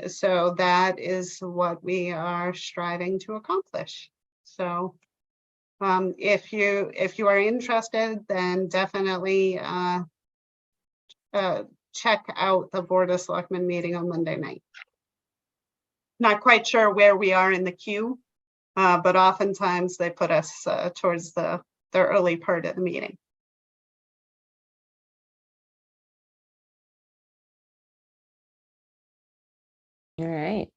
So that is what we are striving to accomplish. So if you are interested, then definitely check out the Board of Selectmen meeting on Monday night. Not quite sure where we are in the queue, but oftentimes they put us towards the early part of the meeting. All right.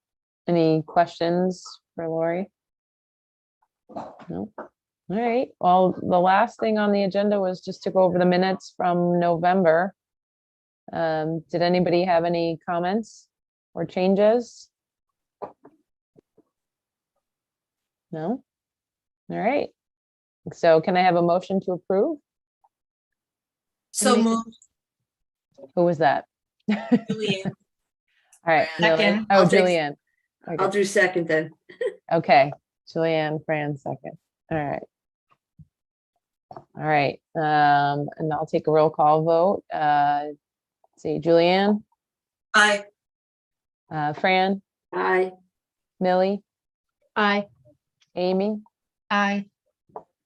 Any questions for Lori? No. All right. Well, the last thing on the agenda was just to go over the minutes from November. Did anybody have any comments or changes? No? All right. So can I have a motion to approve? So Make it- moved, Who was that? Julian. All right. Millie. Second. Oh, I'll take- Julianne. I'll Okay. do second then. Okay. Julianne, Fran, second. All right. All right. And I'll take a roll call vote. Let's see, Julianne, Aye. Fran, Aye. Millie, Aye. Amy, Aye.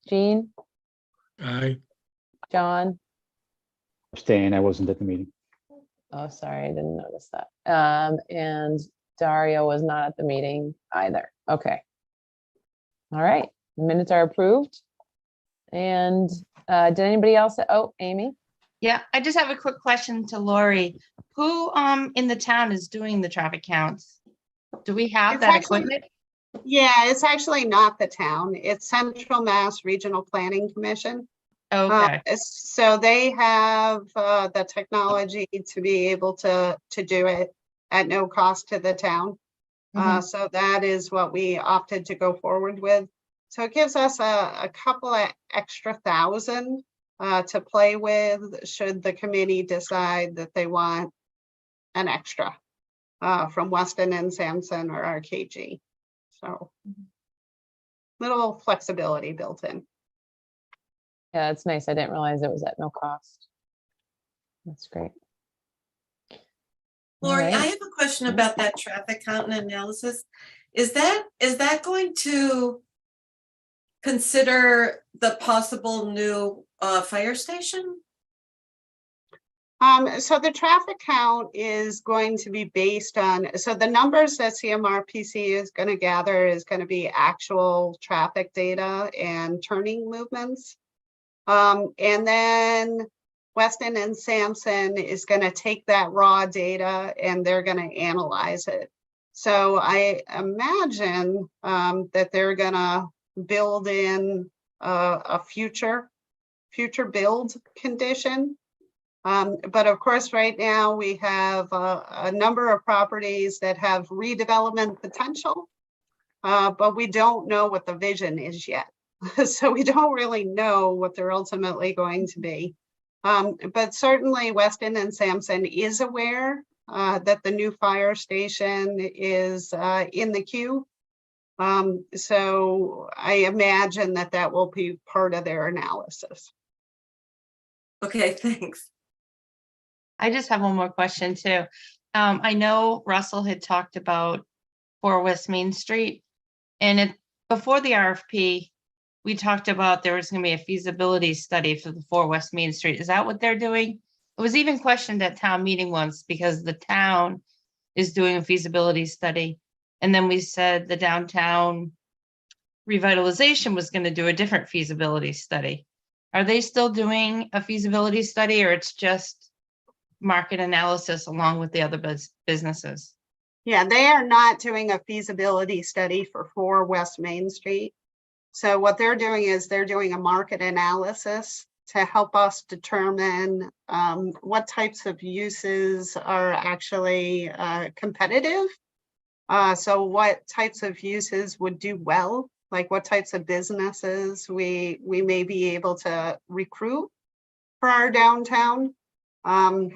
Jean, Aye. John. Abstain, I wasn't at the meeting. Oh, sorry, I didn't notice that. And Dario was not at the meeting either. Okay. All right, minutes are approved. And did anybody else? Oh, Amy. Yeah, I just have a quick question to Lori. Who in the town is doing the traffic counts? Do we have It's that actually- equipment? Yeah, it's actually not the town. It's Central Mass Regional Planning Commission. Okay, So they have the technology to be able to do it at no cost to the town. So that is what we opted to go forward with. So it gives us a couple of extra thousand to play with should the committee decide that they want an extra from Weston and Sampson or RKG. So little flexibility built in. Yeah, it's nice. I didn't realize it was at no cost. That's great. All Lori, I right. have a question about that traffic count and analysis. Is that going to consider the possible new fire station? So the traffic count is going to be based on, so the numbers that CMRPC is going to gather is going to be actual traffic data and turning movements. And then Weston and Sampson is going to take that raw data and they're going to analyze it. So I imagine that they're going to build in a future build condition. But of course, right now we have a number of properties that have redevelopment potential, but we don't know what the vision is yet. So we don't really know what they're ultimately going to be. But certainly Weston and Sampson is aware that the new fire station is in the queue. So I imagine that that will be part of their analysis. Okay, thanks. I just have one more question too. I know Russell had talked about 4 West Main Street, and before the RFP, we talked about there was going to be a feasibility study for the 4 West Main Street. Is that what they're doing? It was even questioned at town meeting once because the town is doing a feasibility study. And then we said the downtown revitalization was going to do a different feasibility study. Are they still doing a feasibility study, or it's just market analysis along with the other businesses? Yeah, they are not doing a feasibility study for 4 West Main Street. So what they're doing is they're doing a market analysis to help us determine what types of uses are actually competitive. So what types of uses would do well, like what types of businesses we may be able to recruit for our downtown, and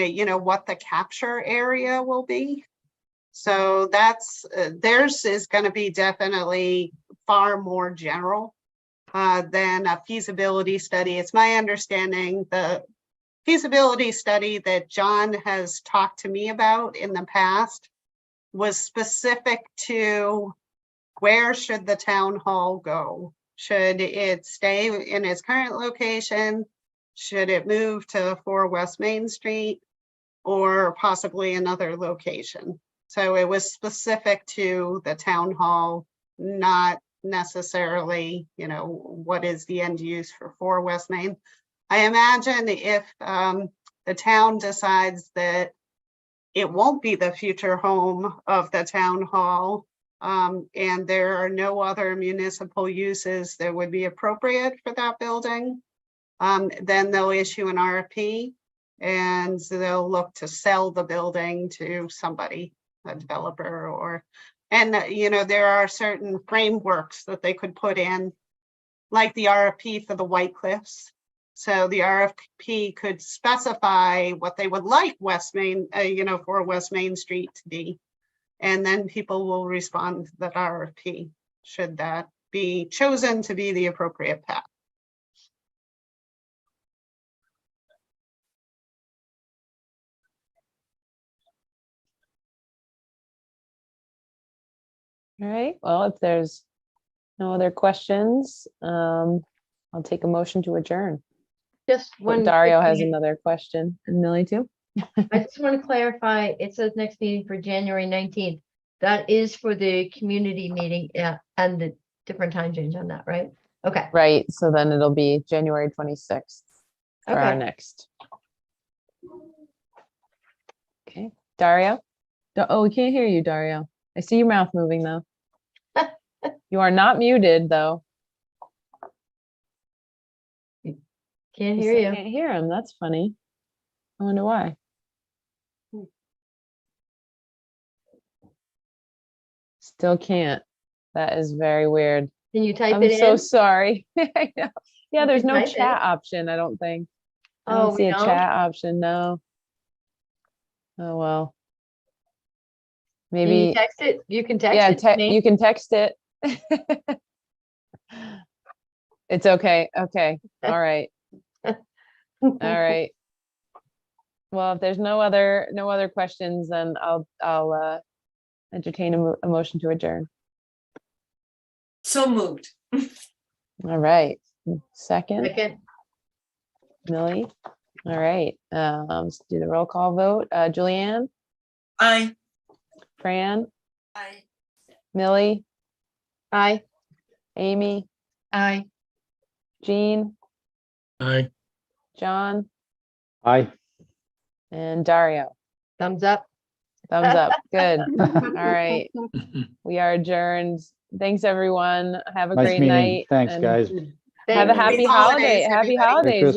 you know what the capture area will be. So that's theirs is going to be definitely far more general than a feasibility study. It's my understanding the feasibility study that John has talked to me about in the past was specific to where should the town hall go? Should it stay in its current location? Should it move to 4 West Main Street or possibly another location? So it was specific to the town hall, not necessarily, you know, what is the end use for 4 West Main. I imagine if the town decides that it won't be the future home of the town hall, and there are no other municipal uses that would be appropriate for that building, then they'll issue an RFP and they'll look to sell the building to somebody, a developer, or, and you know, there are certain frameworks that they could put in, like the RFP for the White Cliffs. So the RFP could specify what they would like West Main, you know, for West Main Street to be. And then people will respond to that RFP, should that be chosen to be the appropriate path. All right, well, if there's no other questions, I'll take a motion to adjourn. Just Well, one. Dario quick has thing. another question, and Millie too. I just want to clarify, it says next meeting for January 19th. That is for the community meeting, and the different time change on that, right? Okay, Right, so then it'll be January 26th for our Okay. next Okay, Dario? Oh, we can't hear you, Dario. I see your mouth moving though. You are not muted though. Can't He hear said you. Can't hear him. That's funny. I wonder why. Still can't. That is very weird. Can you type I'm it so in? sorry. I know. Yeah, You there's can no type it. chat option, I don't think. I Oh, don't see we a don't? chat option, no. Oh, well. Can you Maybe, text it? You can text yeah, it to me. you can text it. It's okay, okay, all right, all right. Well, if there's no other questions, then I'll entertain a motion to adjourn. So moved. All right, second, Second, Millie. All right, let's do the roll call vote. Julianne, Aye. Fran, Aye. Millie, aye. Amy, Aye. Jean, Aye. John, Aye. and Dario. Thumbs up. Thumbs up. Good. All right. We are adjourned. Thanks, everyone. Have a Nice great meeting. night. Thanks, and guys. Have a Thank you. happy Happy holidays, holiday. Happy everybody. holidays. Christmas. Yeah.